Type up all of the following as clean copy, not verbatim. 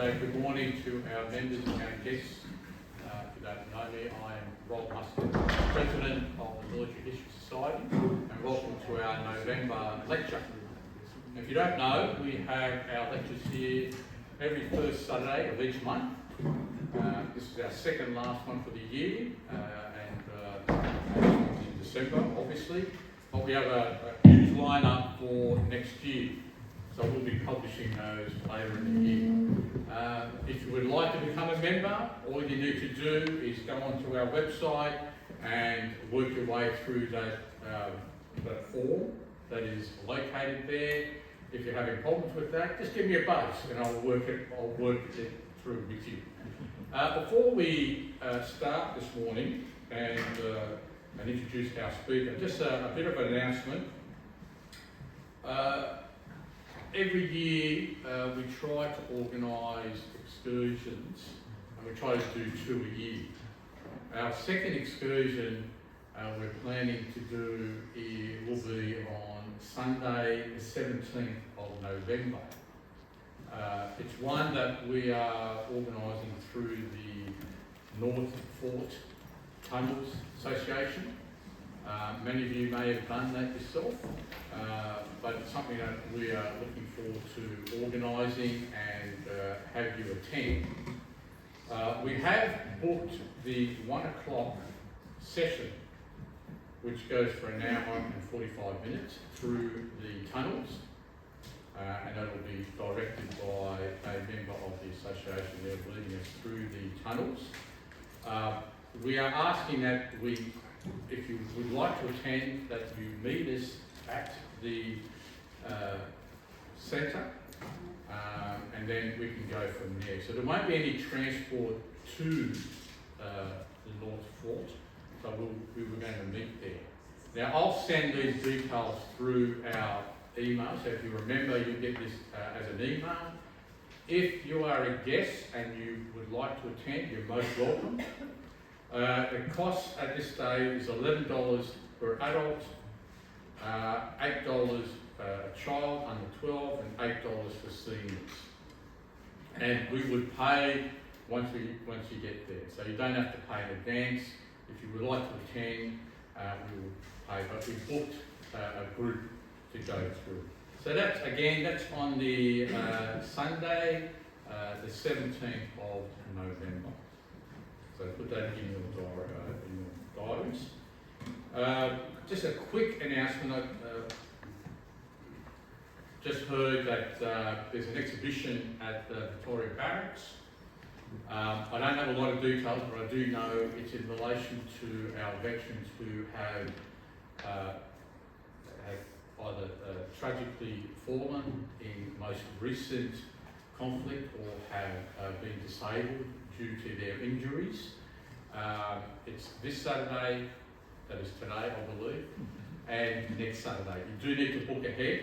good morning to our members and our guests. If you don't know me, I am Rob Mustin, President of the Military History Society, and welcome to our November lecture. If you don't know, we have our lectures here every first Saturday of each month. This is our second last one for the year, and in December, obviously. But we have a huge lineup for next year, so we'll be publishing those later in the year. If you would like to become a member, all you need to do is go onto our website and work your way through that form that is located there. If you're having problems with that, just give me a buzz and I'll work it through with you. Before we start this morning and introduce our speaker, just a bit of an announcement. Every year we try to organise excursions, and we try to do 2 a year. Our second excursion we're planning to do will be on Sunday the 17th of November. It's one that we are organising through the North Fort Tunnels Association. Many of you may have done that yourself, but it's something that we are looking forward to organising and have you attend. We have booked the 1 o'clock session, which goes for an hour and 45 minutes through the tunnels, and that will be directed by a member of the association there leading us through the tunnels. We are asking that if you would like to attend, that you meet us at the centre, and then we can go from there. So there won't be any transport to the North Fort, so we were going to meet there. Now I'll send these details through our email, so if you remember, you'll get this as an email. If you are a guest and you would like to attend, you're most welcome. The cost at this stage is $11 per adult, $8 per child under 12, and $8 for seniors. And we would pay once you get there, so you don't have to pay in advance. If you would like to attend, we will pay, but we booked a group to go through. So that's on the Sunday, the 17th of November. So put that in your diaries. Just a quick announcement. Just heard that there's an exhibition at the Victoria Barracks. I don't have a lot of details, but I do know it's in relation to our veterans who have either tragically fallen in most recent conflict or have been disabled due to their injuries. It's this Saturday, that is today I believe, and next Saturday. You do need to book ahead.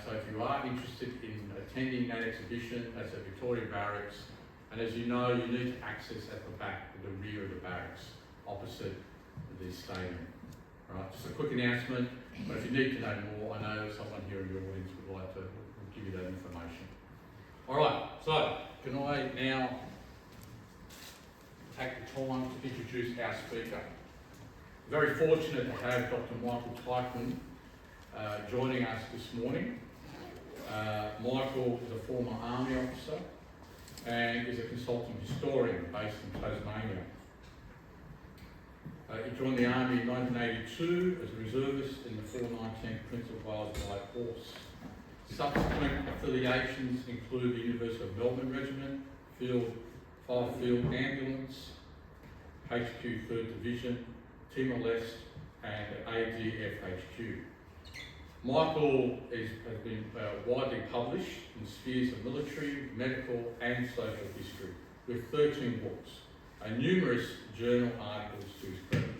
So if you are interested in attending that exhibition, that's at Victoria Barracks, and as you know, you need to access at the back, at the rear of the barracks, opposite the stadium. Right, just a quick announcement, but if you need to know more, I know someone here in your audience would like to give you that information. Alright, so can I now take the time to introduce our speaker. Very fortunate to have Dr Michael Tyquin joining us this morning. Michael is a former Army officer and is a consulting historian based in Tasmania. He joined the Army in 1982 as a reservist in the 419th Prince of Wales Light Horse. Subsequent affiliations include the University of Melbourne Regiment, 5 Field Ambulance, HQ 3rd Division, Timor-Leste, and ADF HQ. Michael has been widely published in spheres of military, medical, and social history, with 13 books and numerous journal articles to his credit.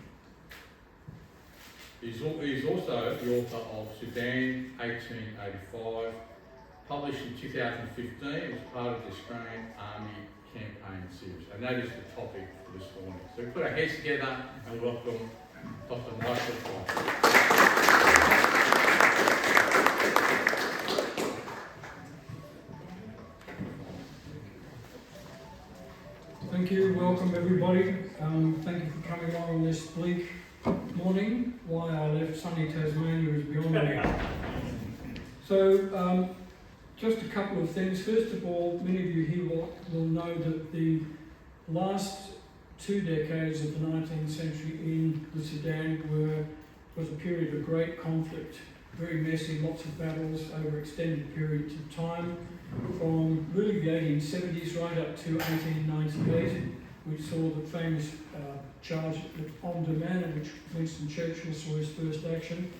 He's also the author of Sudan 1885, published in 2015 as part of the Australian Army Campaign series, and that is the topic for this morning. So we put our heads together and welcome Dr Michael Tyquin. Thank you. Welcome everybody. Thank you for coming on this bleak morning. Why I left sunny Tasmania is beyond me. So, just a couple of things. First of all, many of you here will know that the last 2 decades of the 19th century in the Sudan was a period of great conflict. Very messy, lots of battles over extended periods of time, from really the 1870s right up to 1898, which saw the famous charge on demand, in which Winston Churchill saw his first action.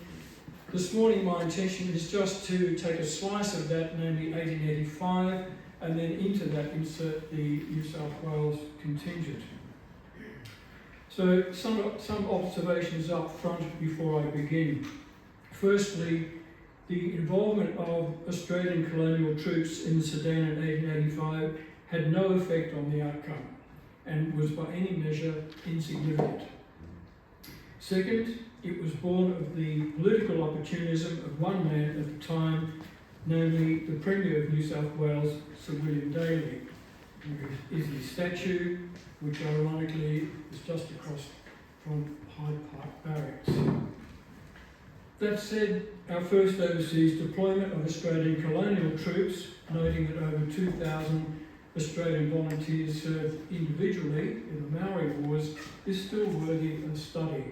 This morning my intention is just to take a slice of that, namely 1885, and then into that insert the New South Wales contingent. So some observations up front before I begin. Firstly, the involvement of Australian colonial troops in the Sudan in 1885 had no effect on the outcome and was by any measure insignificant. Second, it was born of the political opportunism of one man at the time, namely the Premier of New South Wales, Sir William Daley. There is his statue, which ironically is just across from Hyde Park Barracks. That said, our first overseas deployment of Australian colonial troops, noting that over 2,000 Australian volunteers served individually in the Maori Wars, is still worthy of study.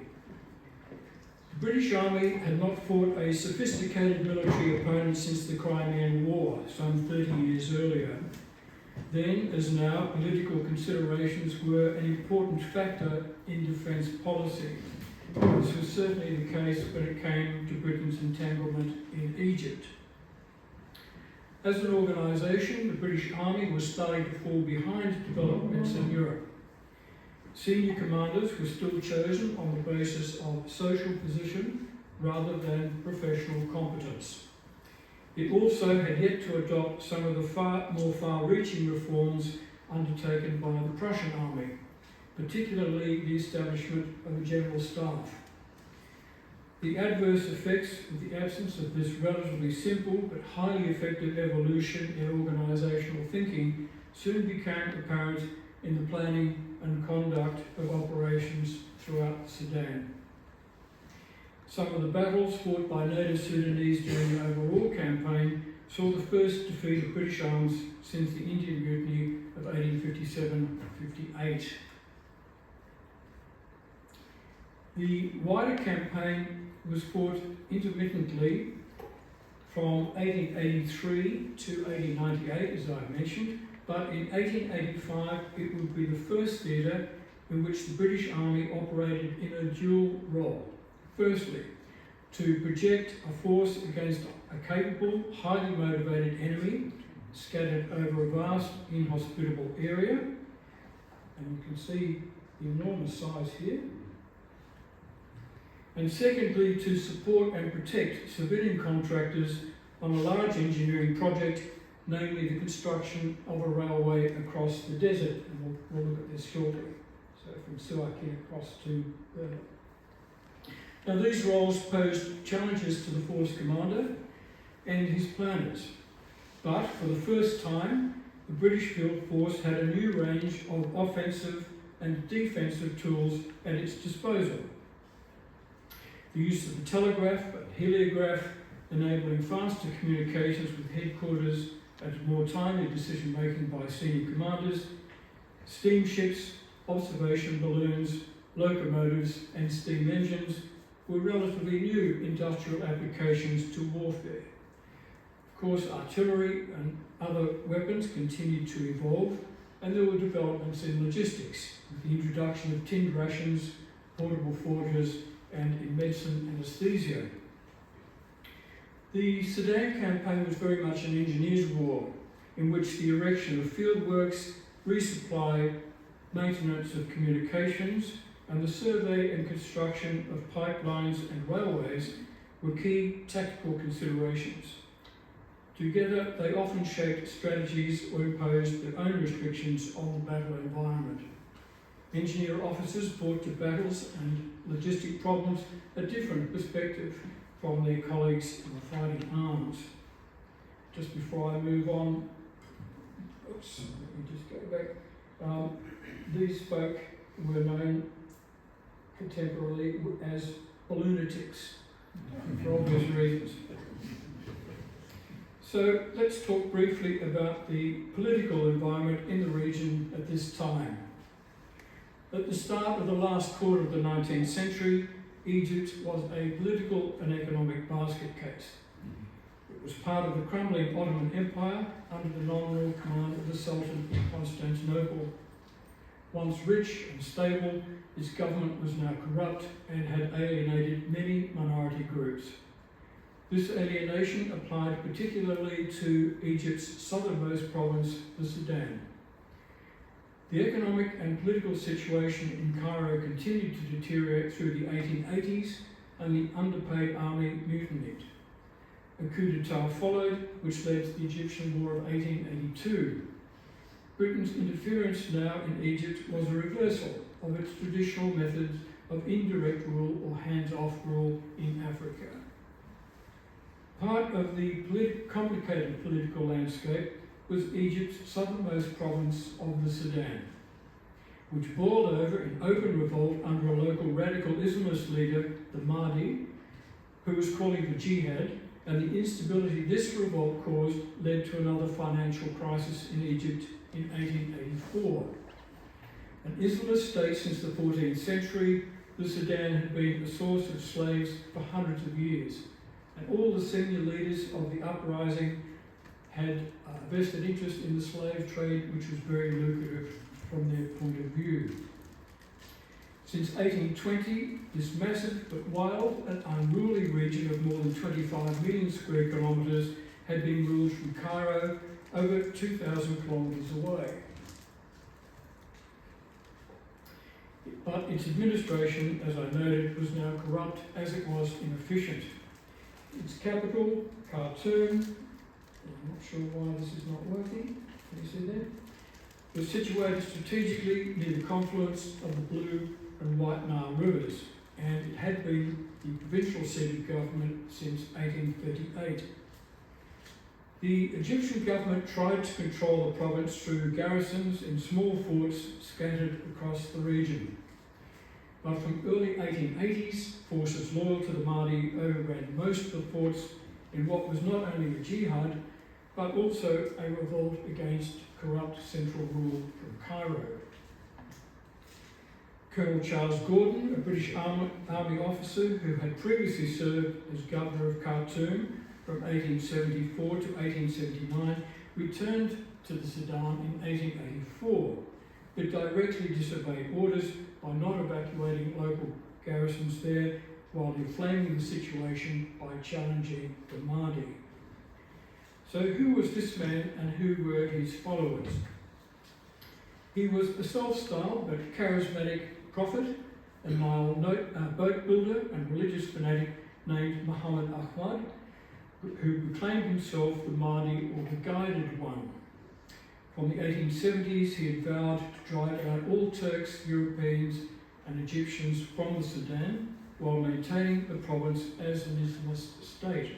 The British Army had not fought a sophisticated military opponent since the Crimean War, some 30 years earlier. Then, as now, political considerations were an important factor in defence policy. This was certainly the case when it came to Britain's entanglement in Egypt. As an organisation, the British Army was starting to fall behind developments in Europe. Senior commanders were still chosen on the basis of social position rather than professional competence. It also had yet to adopt some of the more far-reaching reforms undertaken by the Prussian army, particularly the establishment of a general staff. The adverse effects of the absence of this relatively simple but highly effective evolution in organisational thinking soon became apparent in the planning and conduct of operations throughout the Sudan. Some of the battles fought by native Sudanese during the overall campaign saw the first defeat of British arms since the Indian Mutiny of 1857-58. The wider campaign was fought intermittently from 1883 to 1898, as I mentioned, but in 1885 it would be the first theatre in which the British Army operated in a dual role. Firstly, to project a force against a capable, highly motivated enemy scattered over a vast, inhospitable area, and you can see the enormous size here. And secondly, to support and protect civilian contractors on a large engineering project, namely the construction of a railway across the desert, and we'll look at this shortly. So from Suakin across to Burma. Now these roles posed challenges to the force commander and his planners, but for the first time, the British field force had a new range of offensive and defensive tools at its disposal. The use of the telegraph and heliograph, enabling faster communications with headquarters and more timely decision-making by senior commanders, steamships, observation balloons, locomotives and steam engines were relatively new industrial applications to warfare. Of course, artillery and other weapons continued to evolve, and there were developments in logistics, with the introduction of tinned rations, portable forges, and in medicine, anaesthesia. The Sudan campaign was very much an engineer's war, in which the erection of fieldworks, resupply, maintenance of communications, and the survey and construction of pipelines and railways were key tactical considerations. Together, they often shaped strategies or imposed their own restrictions on the battle environment. Engineer officers brought to battles and logistic problems a different perspective from their colleagues in the fighting arms. Just before I move on, let me just go back. These folk were known contemporarily as lunatics, for obvious reasons. So let's talk briefly about the political environment in the region at this time. At the start of the last quarter of the 19th century, Egypt was a political and economic basket case. It was part of the crumbling Ottoman Empire under the nominal command of the Sultan of Constantinople. Once rich and stable, its government was now corrupt and had alienated many minority groups. This alienation applied particularly to Egypt's southernmost province, the Sudan. The economic and political situation in Cairo continued to deteriorate through the 1880s, and the underpaid army mutinied. A coup d'etat followed, which led to the Egyptian War of 1882. Britain's interference now in Egypt was a reversal of its traditional methods of indirect rule or hands-off rule in Africa. Part of the complicated political landscape was Egypt's southernmost province of the Sudan, which boiled over in open revolt under a local radical Islamist leader, the Mahdi, who was calling for jihad, and the instability this revolt caused led to another financial crisis in Egypt in 1884. An Islamist state since the 14th century, the Sudan had been a source of slaves for hundreds of years, and all the senior leaders of the uprising had a vested interest in the slave trade, which was very lucrative from their point of view. Since 1820, this massive but wild and unruly region of more than 25 million square kilometres had been ruled from Cairo over 2,000 kilometres away. But its administration, as I noted, was now corrupt as it was inefficient. Its capital, Khartoum, I'm not sure why this is not working, can you see there? Was situated strategically near the confluence of the Blue and White Nile rivers, and it had been the provincial seat of government since 1838. The Egyptian government tried to control the province through garrisons in small forts scattered across the region. But from early 1880s, forces loyal to the Mahdi overran most of the forts in what was not only a jihad, but also a revolt against corrupt central rule from Cairo. Colonel Charles Gordon, a British Army officer who had previously served as governor of Khartoum from 1874 to 1879, returned to the Sudan in 1884, but directly disobeyed orders by not evacuating local garrisons there while inflaming the situation by challenging the Mahdi. So who was this man and who were his followers? He was a self-styled but charismatic prophet, a Nile boat builder and religious fanatic named Muhammad Ahmad, who proclaimed himself the Mahdi or the Guided One. From the 1870s, he had vowed to drive out all Turks, Europeans and Egyptians from the Sudan while maintaining the province as an Islamist state.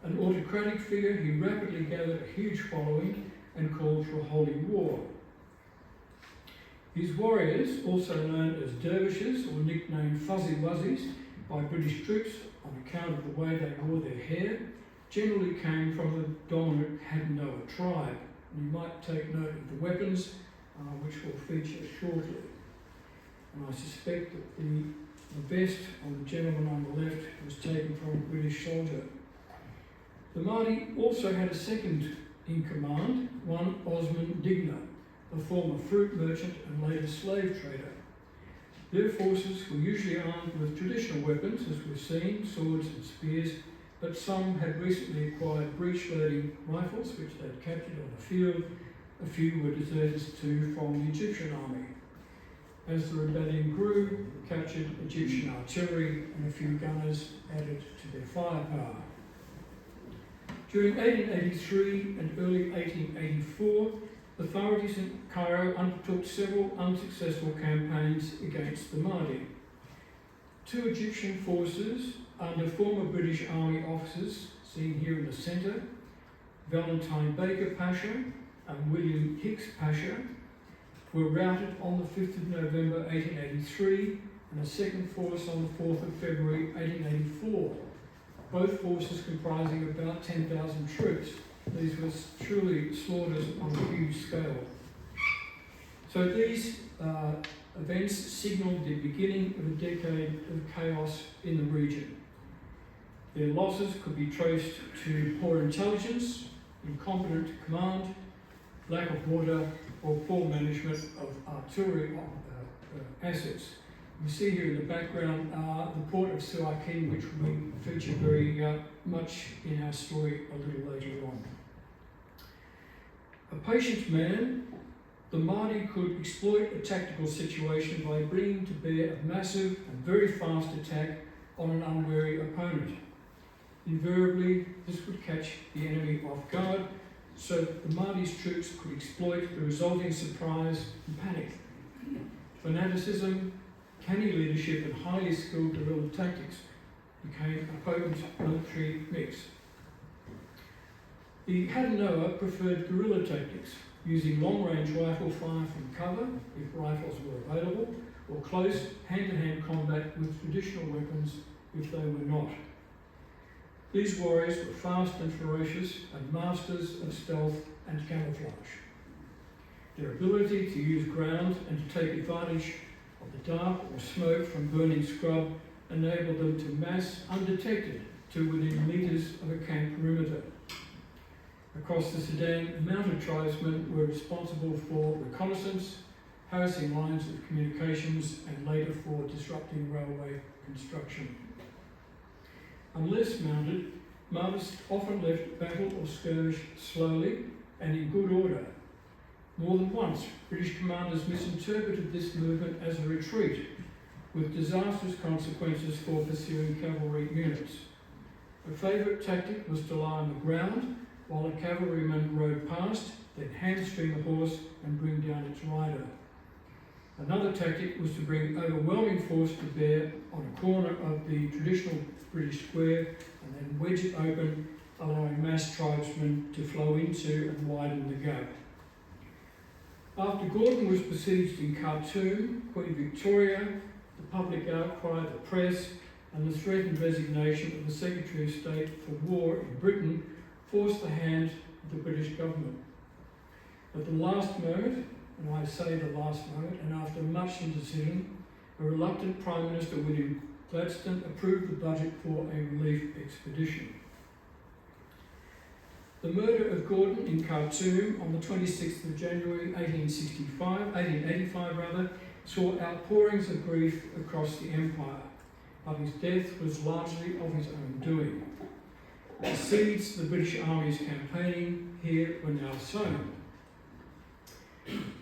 An autocratic figure, he rapidly gathered a huge following and called for a holy war. His warriors, also known as dervishes or nicknamed fuzzy wuzzies by British troops on account of the way they wore their hair, generally came from the dominant Haddanoa tribe. And you might take note of the weapons, which will feature shortly. And I suspect that the vest on the gentleman on the left was taken from a British soldier. The Mahdi also had a second in command, one Osman Digna, a former fruit merchant and later slave trader. Their forces were usually armed with traditional weapons, as we've seen, swords and spears, but some had recently acquired breech-loading rifles, which they'd captured on the field. A few were deserters too from the Egyptian army. As the rebellion grew, captured Egyptian artillery and a few gunners added to their firepower. During 1883 and early 1884, authorities in Cairo undertook several unsuccessful campaigns against the Mahdi. Two Egyptian forces under former British Army officers, seen here in the centre, Valentine Baker Pasha and William Hicks Pasha, were routed on the 5th of November 1883 and a second force on the 4th of February 1884, both forces comprising about 10,000 troops. These were truly slaughters on a huge scale. So these events signalled the beginning of a decade of chaos in the region. Their losses could be traced to poor intelligence, incompetent command, lack of water, or poor management of artillery assets. You see here in the background the port of Sudan, which we feature very much in our story a little later on. A patient man, the Mahdi could exploit a tactical situation by bringing to bear a massive and very fast attack on an unwary opponent. Invariably, this would catch the enemy off guard, so that the Mahdi's troops could exploit the resulting surprise and panic. Fanaticism, canny leadership, and highly skilled guerrilla tactics became a potent military mix. The Haudenosaunee preferred guerrilla tactics, using long-range rifle fire from cover, if rifles were available, or close hand-to-hand combat with traditional weapons if they were not. These warriors were fast and ferocious and masters of stealth and camouflage. Their ability to use ground and to take advantage of the dark or smoke from burning scrub enabled them to mass undetected to within metres of a camp perimeter. Across the Sudan, mounted tribesmen were responsible for reconnaissance, harassing lines of communications, and later for disrupting railway construction. Unless mounted, Mahdists often left battle or skirmish slowly and in good order. More than once, British commanders misinterpreted this movement as a retreat, with disastrous consequences for pursuing cavalry units. A favourite tactic was to lie on the ground while a cavalryman rode past, then hamstring the horse and bring down its rider. Another tactic was to bring overwhelming force to bear on a corner of the traditional British square and then wedge it open, allowing mass tribesmen to flow into and widen the gap. After Gordon was besieged in Khartoum, Queen Victoria, the public outcry, the press, and the threatened resignation of the Secretary of State for War in Britain forced the hand of the British government. At the last moment, and I say the last moment, and after much indecision, a reluctant Prime Minister William Gladstone approved the budget for a relief expedition. The murder of Gordon in Khartoum on the 26th of January 1885 saw outpourings of grief across the empire, but his death was largely of his own doing. The seeds the British Army's campaigning here were now sown.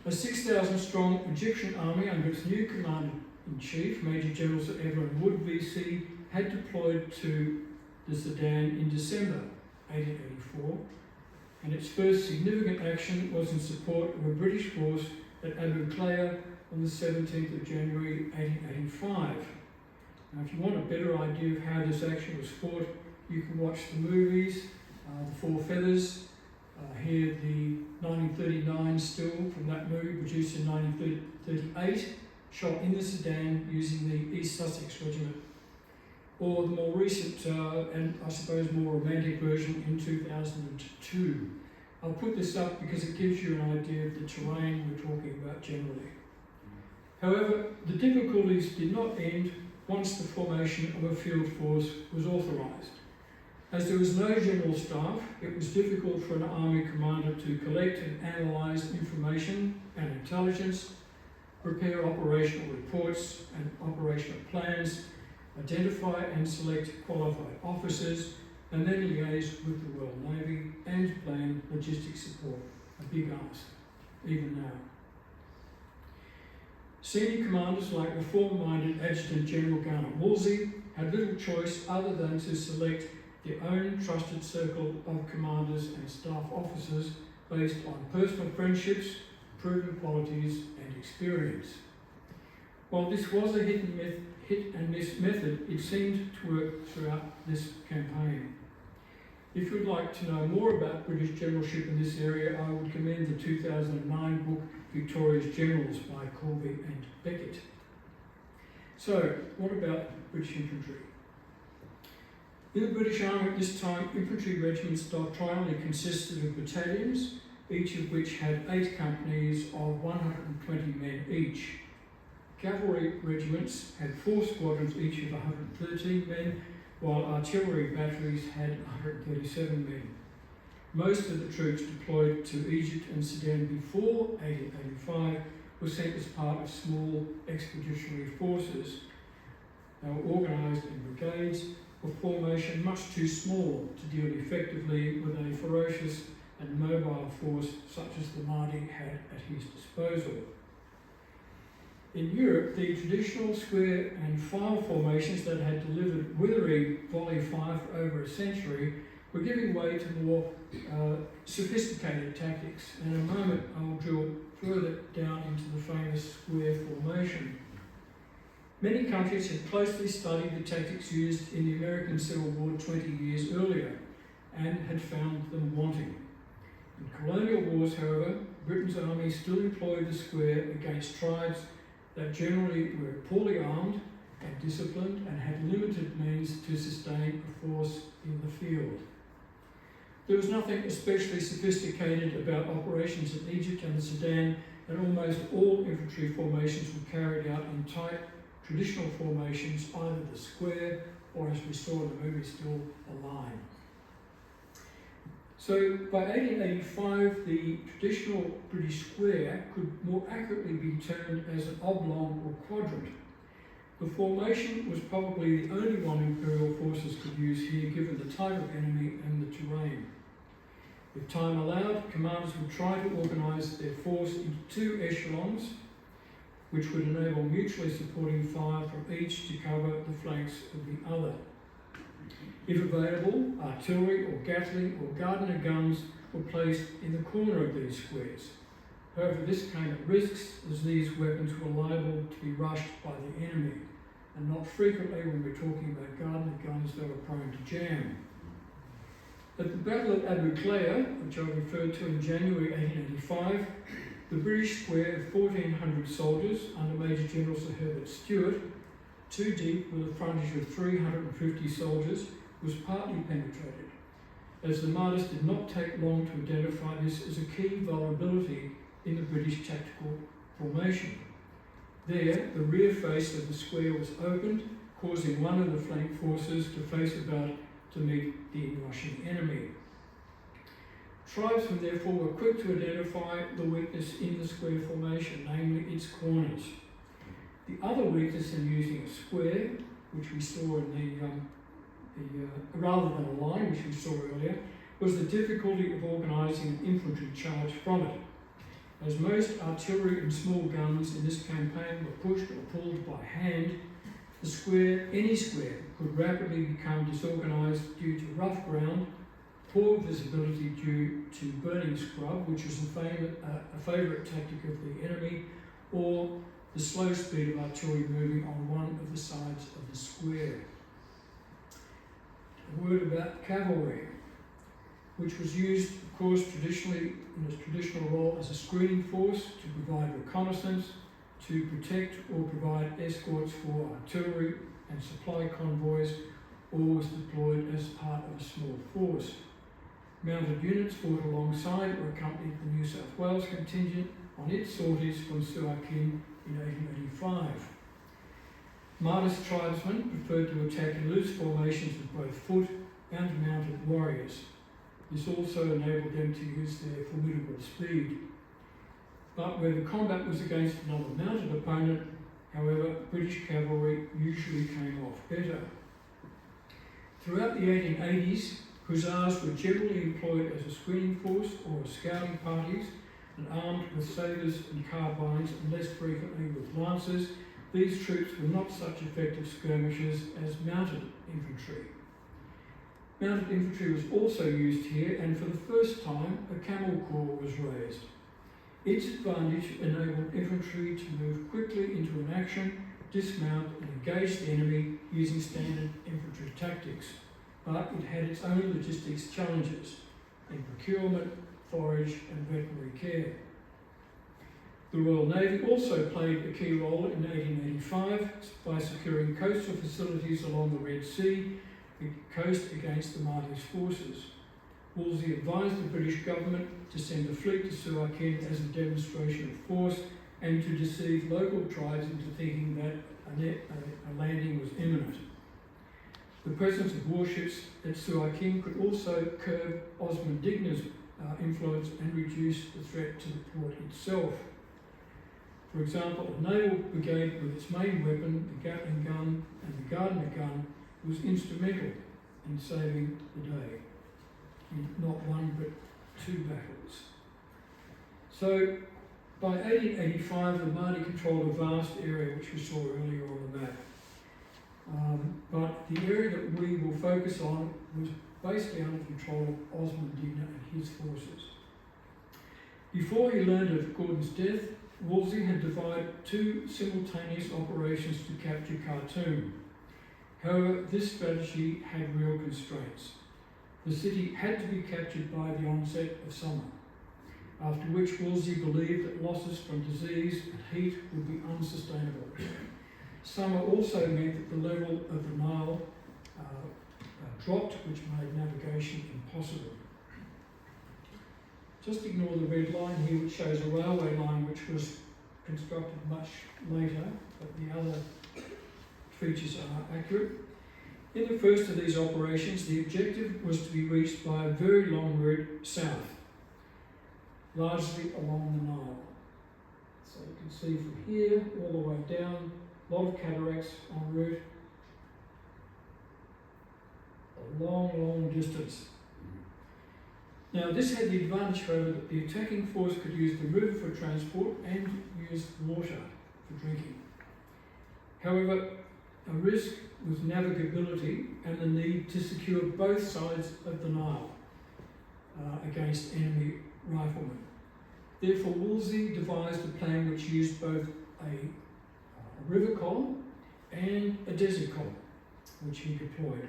A 6,000-strong Egyptian army under its new commander-in-chief, Major General Sir Evelyn Wood, VC, had deployed to the Sudan in December 1884, and its first significant action was in support of a British force at Abu Klea on the 17th of January 1885. Now, if you want a better idea of how this action was fought, you can watch the movies, The Four Feathers, here the 1939 still from that movie, produced in 1938, shot in the Sudan using the East Sussex Regiment, or the more recent and I suppose more romantic version in 2002. I'll put this up because it gives you an idea of the terrain we're talking about generally. However, the difficulties did not end once the formation of a field force was authorised. As there was no general staff, it was difficult for an army commander to collect and analyse information and intelligence, prepare operational reports and operational plans, identify and select qualified officers, and then liaise with the Royal Navy and plan logistic support. A big ask, even now. Senior commanders like reform-minded Adjutant General Garner Wolseley had little choice other than to select their own trusted circle of commanders and staff officers based on personal friendships, proven qualities and experience. While this was a hit and miss method, it seemed to work throughout this campaign. If you'd like to know more about British generalship in this area, I would commend the 2009 book Victoria's Generals by Colby and Beckett. So, what about British infantry? In the British Army at this time, infantry regiments doctrinally consisted of battalions, each of which had 8 companies of 120 men each. Cavalry regiments had 4 squadrons each of 113 men, while artillery batteries had 137 men. Most of the troops deployed to Egypt and Sudan before 1885 were sent as part of small expeditionary forces. They were organised in brigades of formation much too small to deal effectively with a ferocious and mobile force such as the Mahdi had at his disposal. In Europe, the traditional square and file formations that had delivered withering volley fire for over a century were giving way to more sophisticated tactics. In a moment, I'll drill further down into the famous square formation. Many countries had closely studied the tactics used in the American Civil War 20 years earlier and had found them wanting. In colonial wars, however, Britain's army still employed the square against tribes that generally were poorly armed and disciplined and had limited means to sustain a force in the field. There was nothing especially sophisticated about operations in Egypt and the Sudan, and almost all infantry formations were carried out in tight traditional formations, either the square or, as we saw in the movie still, a line. So by 1885, the traditional British square could more accurately be termed as an oblong or quadrant. The formation was probably the only one Imperial forces could use here, given the type of enemy and the terrain. If time allowed, commanders would try to organise their force into 2 echelons, which would enable mutually supporting fire from each to cover the flanks of the other. If available, artillery or Gatling or Gardner guns were placed in the corner of these squares. However, this came at risks, as these weapons were liable to be rushed by the enemy, and not frequently when we're talking about Gardner guns, they were prone to jam. At the Battle of Abu Klea, which I referred to in January 1885, the British square of 1,400 soldiers under Major General Sir Herbert Stewart, 2 deep with a frontage of 350 soldiers, was partly penetrated, as the Mahdists did not take long to identify this as a key vulnerability in the British tactical formation. There, the rear face of the square was opened, causing one of the flank forces to face about to meet the inrushing enemy. Tribesmen therefore were quick to identify the weakness in the square formation, namely its corners. The other weakness in using a square, which we saw in rather than a line, which we saw earlier, was the difficulty of organising an infantry charge from it. As most artillery and small guns in this campaign were pushed or pulled by hand, the square, any square, could rapidly become disorganised due to rough ground, poor visibility due to burning scrub, which was a favourite tactic of the enemy, or the slow speed of artillery moving on one of the sides of the square. A word about cavalry, which was used, of course, traditionally in its traditional role as a screening force to provide reconnaissance, to protect or provide escorts for artillery and supply convoys, or was deployed as part of a small force. Mounted units fought alongside or accompanied the New South Wales contingent on its sorties from Suakin in 1885. Mahdist tribesmen preferred to attack in loose formations with both foot and mounted warriors. This also enabled them to use their formidable speed. But where the combat was against another mounted opponent, however, British cavalry usually came off better. Throughout the 1880s, hussars were generally employed as a screening force or as scouting parties, and armed with sabres and carbines, and less frequently with lances. These troops were not such effective skirmishers as mounted infantry. Mounted infantry was also used here, and for the first time, a camel corps was raised. Its advantage enabled infantry to move quickly into an action, dismount and engage the enemy using standard infantry tactics. but it had its own logistics challenges in procurement, forage and veterinary care. The Royal Navy also played a key role in 1885 by securing coastal facilities along the Red Sea, the coast against the Mahdi's forces. Wolsey advised the British government to send a fleet to Suakin as a demonstration of force and to deceive local tribes into thinking that a landing was imminent. The presence of warships at Suakin could also curb Osman Digna's influence and reduce the threat to the port itself. For example, a naval brigade with its main weapon, the Gatling gun and the Gardner gun, was instrumental in saving the day in not one but two battles. So by 1885, the Mahdi controlled a vast area which we saw earlier on the map. But the area that we will focus on was basically under control of Osman Digna and his forces. Before he learned of Gordon's death, Wolsey had divided two simultaneous operations to capture Khartoum. However, this strategy had real constraints. The city had to be captured by the onset of summer, after which Wolsey believed that losses from disease and heat would be unsustainable. Summer also meant that the level of the Nile dropped, which made navigation impossible. Just ignore the red line here, which shows a railway line which was constructed much later, but the other features are accurate. In the first of these operations, the objective was to be reached by a very long route south, largely along the Nile. So you can see from here all the way down, a lot of cataracts en route, a long, long distance. Now this had the advantage, however, that the attacking force could use the river for transport and use water for drinking. However, a risk was navigability and the need to secure both sides of the Nile against enemy riflemen. Therefore, Wolsey devised a plan which used both a river column and a desert column, which he deployed.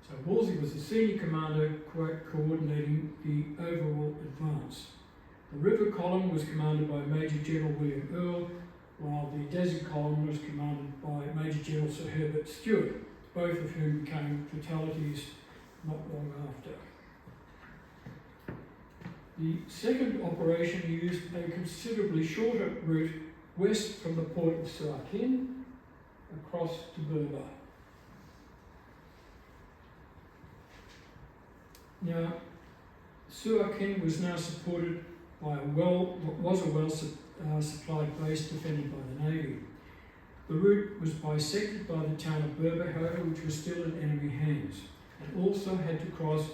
So Wolsey was the senior commander coordinating the overall advance. The river column was commanded by Major General William Earl, while the desert column was commanded by Major General Sir Herbert Stewart, both of whom became fatalities not long after. The second operation used a considerably shorter route west from the port of Suakin across to Berber. Now, Suakin was now supported by a well-supplied base defended by the Navy. The route was bisected by the town of Berber, however, which was still in enemy hands, and also had to cross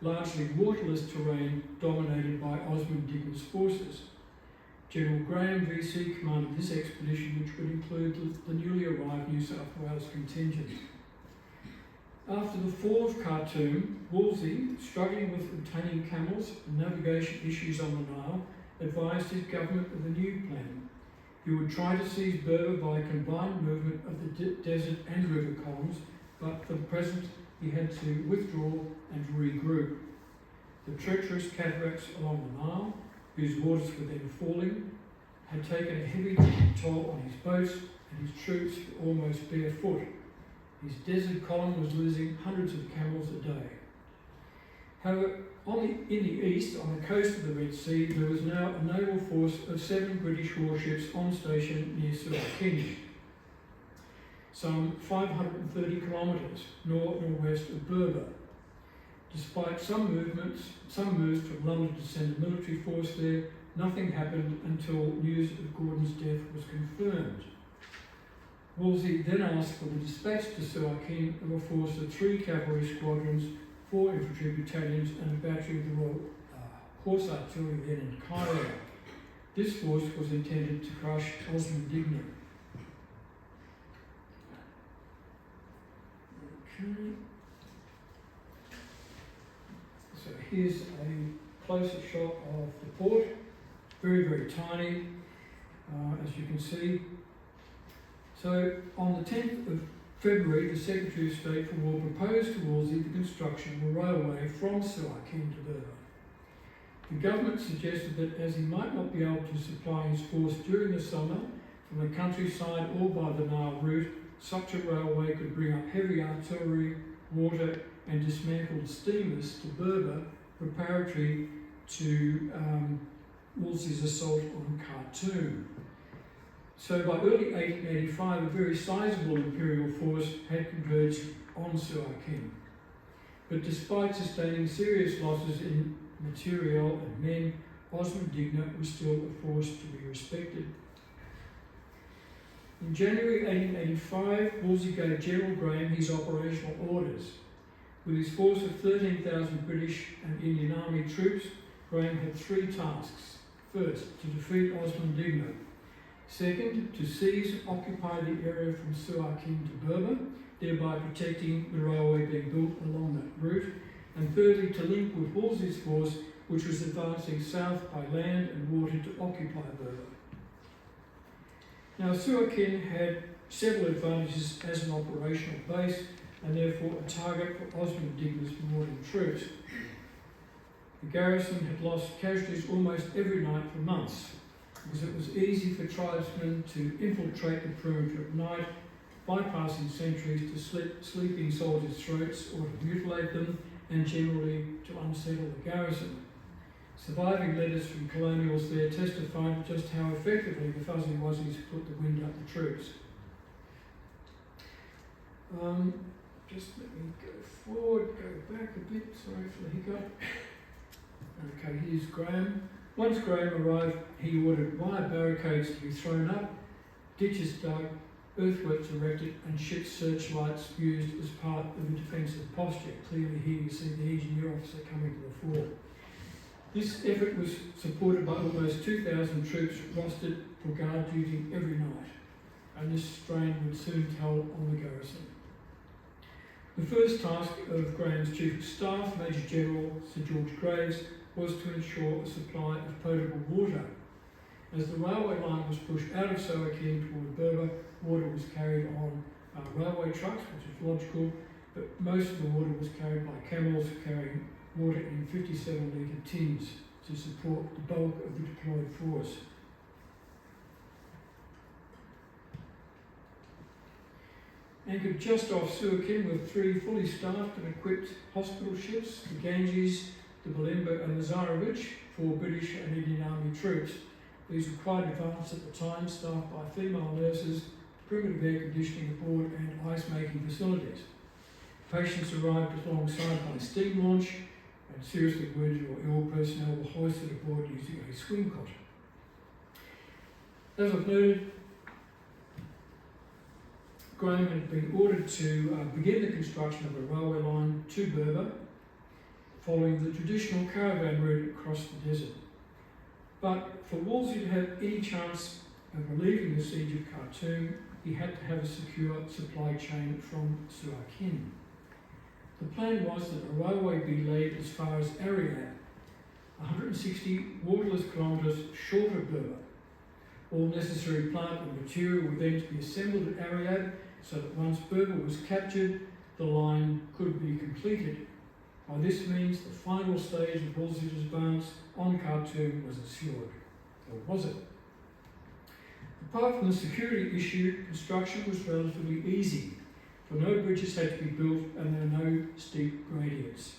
largely waterless terrain dominated by Osman Digna's forces. General Graham VC commanded this expedition, which would include the newly arrived New South Wales contingent. After the fall of Khartoum, Wolsey, struggling with obtaining camels and navigation issues on the Nile, advised his government of a new plan. He would try to seize Berber by a combined movement of the desert and river columns, but for the present he had to withdraw and regroup. The treacherous cataracts along the Nile, whose waters were then falling, had taken a heavy toll on his boats, and his troops were almost barefoot. His desert column was losing hundreds of camels a day. However, in the east, on the coast of the Red Sea, there was now a naval force of 7 British warships on station near Suakin, some 530 kilometres north-northwest of Berber. Despite some moves from London to send a military force there, nothing happened until news of Gordon's death was confirmed. Wolsey then asked for the dispatch to Suakin of a force of 3 cavalry squadrons, 4 infantry battalions and a battery of the Royal Horse Artillery then in Cairo. This force was intended to crush Osman Digna. Okay. So here's a closer shot of the port. Very, very tiny, as you can see. So on the 10th of February, the Secretary of State for War proposed to Wolseley the construction of a railway from Suakin to Berber. The government suggested that as he might not be able to supply his force during the summer from the countryside or by the Nile route, such a railway could bring up heavy artillery, water and dismantled steamers to Berber, preparatory to Wolseley's assault on Khartoum. So by early 1885, a very sizable imperial force had converged on Suakin. But despite sustaining serious losses in material and men, Osman Digna was still a force to be respected. In January 1885, Wolseley gave General Graham his operational orders. With his force of 13,000 British and Indian Army troops, Graham had three tasks. First, to defeat Osman Digna. Second, to seize and occupy the area from Suakin to Berber, thereby protecting the railway being built along that route. And thirdly, to link with Wolseley's force, which was advancing south by land and water to occupy Berber. Now, Suakin had several advantages as an operational base and therefore a target for Osman Digna's marauding troops. The garrison had lost casualties almost every night for months because it was easy for tribesmen to infiltrate the perimeter at night, bypassing sentries to slit sleeping soldiers' throats or to mutilate them, and generally to unsettle the garrison. Surviving letters from colonials there testified just how effectively the Fuzzy Wuzzies put the wind up the troops. Just let me go forward, go back a bit, sorry for the hiccup. Okay, here's Graham. Once Graham arrived, he ordered wire barricades to be thrown up, ditches dug, earthworks erected and ship searchlights used as part of a defensive posture. Clearly here you see the engineer officer coming to the fore. This effort was supported by almost 2,000 troops rostered for guard duty every night, and this strain would soon tell on the garrison. The first task of Graham's Chief of Staff, Major General Sir George Graves, was to ensure a supply of potable water. As the railway line was pushed out of Suakin toward Berber, water was carried on railway trucks, which is logical, but most of the water was carried by camels carrying water in 57-litre tins to support the bulk of the deployed force. Anchored just off Suakin were three fully staffed and equipped hospital ships, the Ganges, the Balemba and the Zarovich, for British and Indian Army troops. These were quite advanced at the time, staffed by female nurses, primitive air conditioning aboard and ice-making facilities. Patients arrived alongside by steam launch, and seriously wounded or ill personnel were hoisted aboard using a swing cot. As I've noted, Graham had been ordered to begin the construction of a railway line to Berber, following the traditional caravan route across the desert. But for Wolseley to have any chance of relieving the siege of Khartoum, he had to have a secure supply chain from Suakin. The plan was that a railway be laid as far as Ariad, 160 waterless kilometres short of Berber. All necessary plant and material were then to be assembled at Ariad so that once Berber was captured, the line could be completed. By this means, the final stage of Wolseley's advance on Khartoum was assured. Or was it? Apart from the security issue, construction was relatively easy, for no bridges had to be built and there were no steep gradients.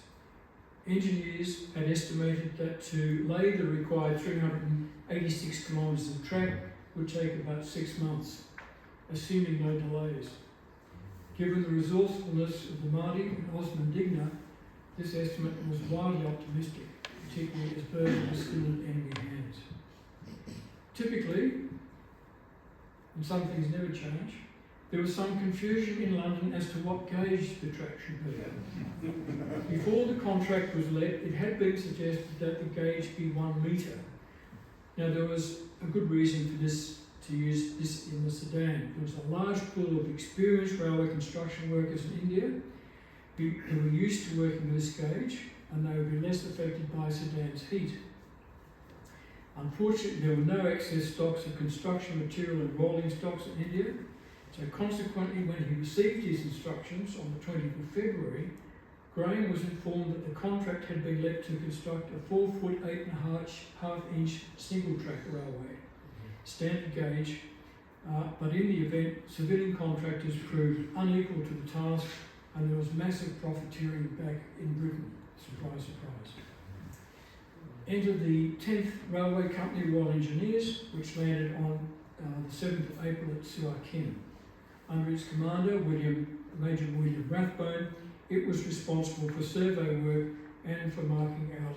Engineers had estimated that to lay the required 386 kilometres of track would take about 6 months, assuming no delays. Given the resourcefulness of the Mahdi and Osman Digna, this estimate was wildly optimistic, particularly as Berber was still in enemy hands. Typically, and some things never change, there was some confusion in London as to what gauge the track should be. Before the contract was let, it had been suggested that the gauge be 1 metre. Now there was a good reason for this, to use this in the Sudan. There was a large pool of experienced railway construction workers in India who were used to working with this gauge, and they would be less affected by Sudan's heat. Unfortunately, there were no excess stocks of construction material and rolling stocks in India, So consequently, when he received his instructions on the 20th of February, Graham was informed that the contract had been let to construct a 4-foot 8.5-inch single-track railway, standard gauge, but in the event, civilian contractors proved unequal to the task and there was massive profiteering back in Britain. Surprise, surprise. Enter the 10th Railway Company Royal Engineers, which landed on the 7th of April at Suakin. Under its commander, Major William Rathbone, it was responsible for survey work and for marking out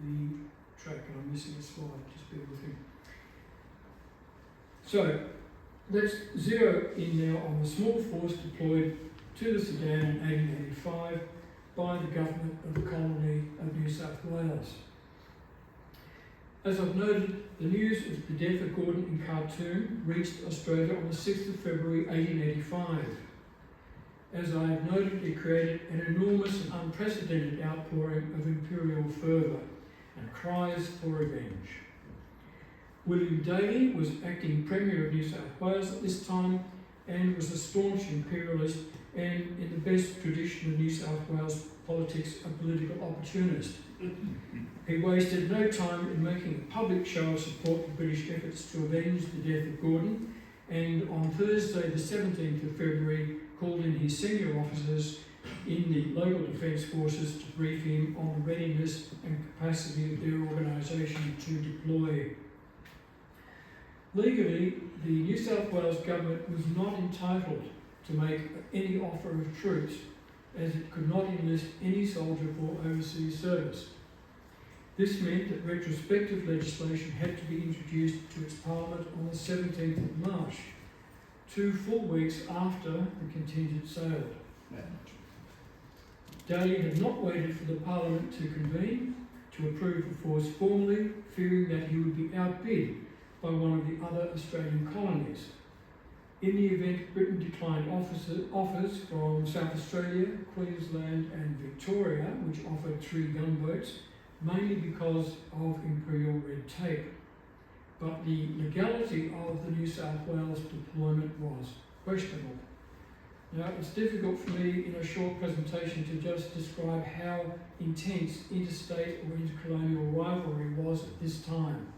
the track, and I'm missing a slide, just bear with me. So, let's zero in now on the small force deployed to the Sudan in 1885 by the government of the colony of New South Wales. As I've noted, the news of the death of Gordon in Khartoum reached Australia on the 6th of February 1885. As I have noted, it created an enormous and unprecedented outpouring of imperial fervour and cries for revenge. William Daley was acting Premier of New South Wales at this time and was a staunch imperialist and, in the best tradition of New South Wales politics, a political opportunist. He wasted no time in making a public show of support for British efforts to avenge the death of Gordon, and on Thursday the 17th of February called in his senior officers in the local defence forces to brief him on the readiness and capacity of their organisation to deploy. Legally, the New South Wales government was not entitled to make any offer of troops, as it could not enlist any soldier for overseas service. This meant that retrospective legislation had to be introduced to its Parliament on the 17th of March, 2 full weeks after the contingent sailed. Daley had not waited for the Parliament to convene to approve the force formally, fearing that he would be outbid by one of the other Australian colonies. In the event, Britain declined offers from South Australia, Queensland and Victoria, which offered 3 gunboats, mainly because of imperial red tape. But the legality of the New South Wales deployment was questionable. Now, it's difficult for me in a short presentation to just describe how intense interstate or intercolonial rivalry was at this time.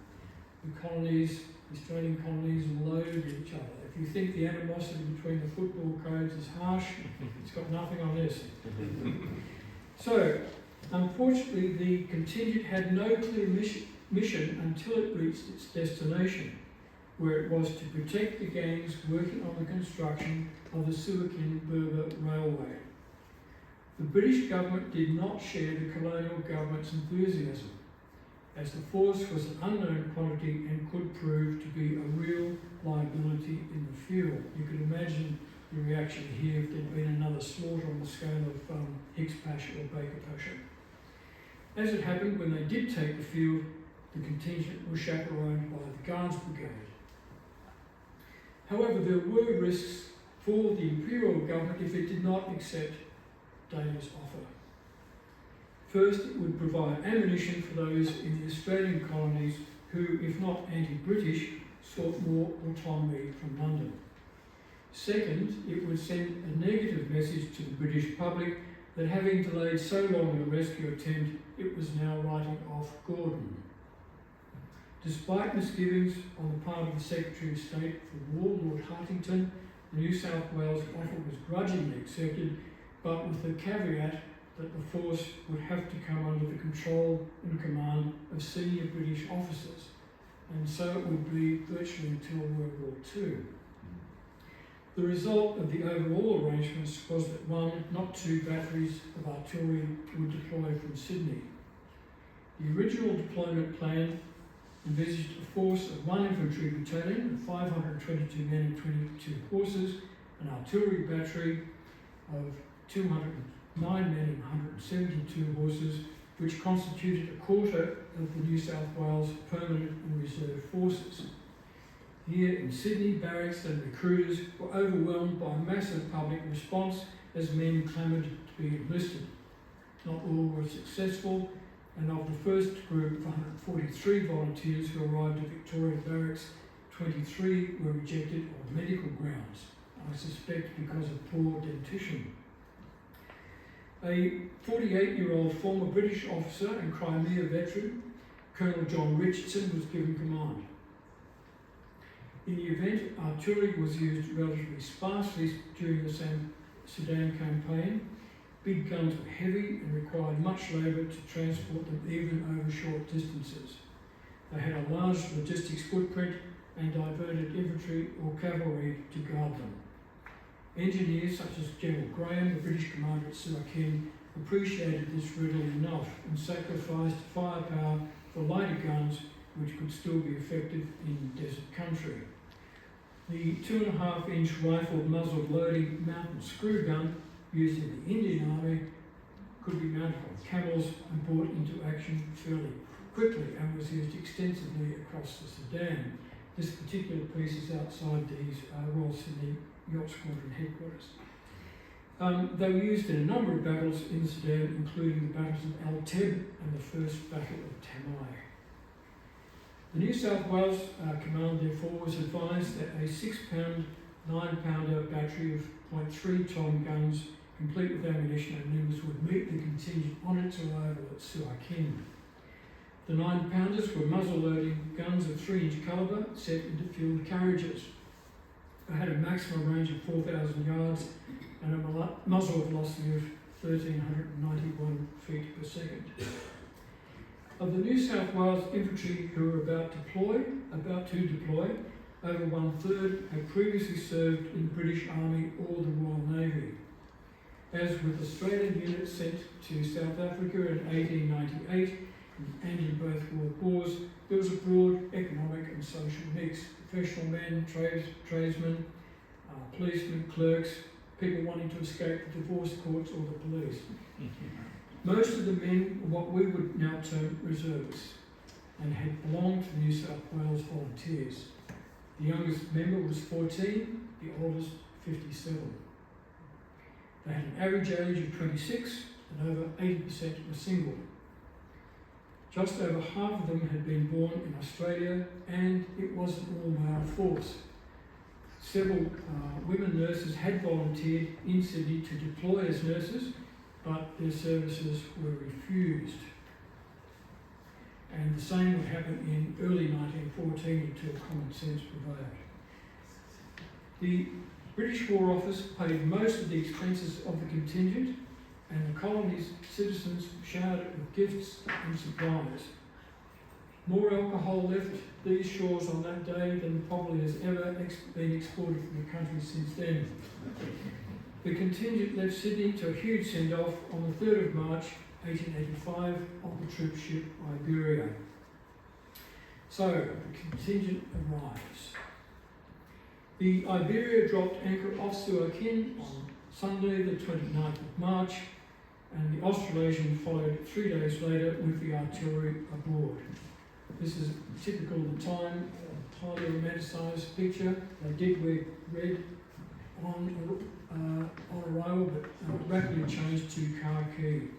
The colonies, the Australian colonies, loathed each other. If you think the animosity between the football codes is harsh, it's got nothing on this. So, unfortunately, the contingent had no clear mission until it reached its destination, where it was to protect the gangs working on the construction of the Suakin-Berber Railway. The British government did not share the colonial government's enthusiasm, as the force was an unknown quantity and could prove to be a real liability in the field. You could imagine the reaction here if there'd been another slaughter on the scale of Hicks Pasha or Baker Pasha. As it happened, when they did take the field, the contingent was chaperoned by the Guards Brigade. However, there were risks for the Imperial government if it did not accept Daley's offer. First, it would provide ammunition for those in the Australian colonies who, if not anti-British, sought more autonomy from London. Second, it would send a negative message to the British public that having delayed so long in a rescue attempt, it was now writing off Gordon. Despite misgivings on the part of the Secretary of State for War, Lord Huntington, the New South Wales offer was grudgingly accepted, but with the caveat that the force would have to come under the control and command of senior British officers, and so it would be virtually until World War II. The result of the overall arrangements was that 1, not 2 batteries of artillery would deploy from Sydney. The original deployment plan envisaged a force of 1 infantry battalion of 522 men and 22 horses, an artillery battery of 209 men and 172 horses, which constituted a quarter of the New South Wales permanent and reserve forces. Here in Sydney, barracks and recruiters were overwhelmed by a massive public response as men clamoured to be enlisted. Not all were successful, and of the first group of 143 volunteers who arrived at Victoria Barracks, 23 were rejected on medical grounds, I suspect because of poor dentition. A 48-year-old former British officer and Crimea veteran, Colonel John Richardson, was given command. In the event, artillery was used relatively sparsely during the Sudan Campaign. Big guns were heavy and required much labour to transport them even over short distances. They had a large logistics footprint and diverted infantry or cavalry to guard them. Engineers such as General Graham, the British commander at Suakin, appreciated this readily enough and sacrificed firepower for lighter guns which could still be effective in desert country. The 2.5-inch rifled muzzled loading mountain screw gun used in the Indian Army could be mounted on camels and brought into action fairly quickly and was used extensively across the Sudan. This particular piece is outside these Royal Sydney Yacht Squadron headquarters. They were used in a number of battles in the Sudan, including the battles of Al Teb and the First Battle of Tamai. The New South Wales Command, therefore, was advised that a 6-pound, 9-pounder battery of 0.3-ton guns, complete with ammunition and limbers, would meet the contingent on its arrival at Suakin. The 9-pounders were muzzle-loading guns of 3-inch calibre set into field carriages. They had a maximum range of 4,000 yards and a muzzle velocity of 1,391 feet per second. Of the New South Wales infantry who were about to deploy, over 1/3 had previously served in the British Army or the Royal Navy. As with Australian units sent to South Africa in 1898 and in both world wars, there was a broad economic and social mix. Professional men, tradesmen, policemen, clerks, people wanting to escape the divorce courts or the police. Most of the men were what we would now term reservists and had belonged to the New South Wales Volunteers. The youngest member was 14, the oldest 57. They had an average age of 26 and over 80% were single. Just over half of them had been born in Australia, and it was an all-male force. Several women nurses had volunteered in Sydney to deploy as nurses, but their services were refused. And the same would happen in early 1914 until common sense prevailed. The British War Office paid most of the expenses of the contingent, and the colony's citizens showered it with gifts and supplies. More alcohol left these shores on that day than probably has ever been exported from the country since then. The contingent left Sydney to a huge send-off on the 3rd of March 1885 on the troop ship Iberia. So, the contingent arrives. The Iberia dropped anchor off Suakin on Sunday the 29th of March, and the Australasian followed 3 days later with the artillery aboard. This is typical of the time, a highly romanticised picture. They did wear red on arrival, but rapidly changed to khaki.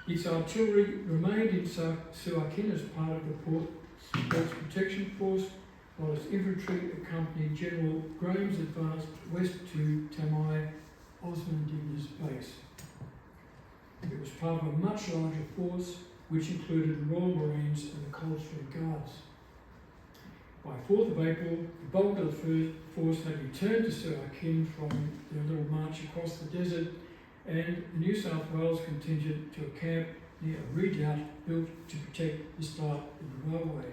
Its artillery remained in Suakin as part of the Ports Protection Force, while its infantry accompanied General Graham's advance west to Tamai, Osman Digna's base. It was part of a much larger force, which included the Royal Marines and the Coldstream Guards. By 4th of April, the bulk of the force had returned to Suakin from their little march across the desert, and the New South Wales contingent to a camp near a redoubt built to protect the start of the railway.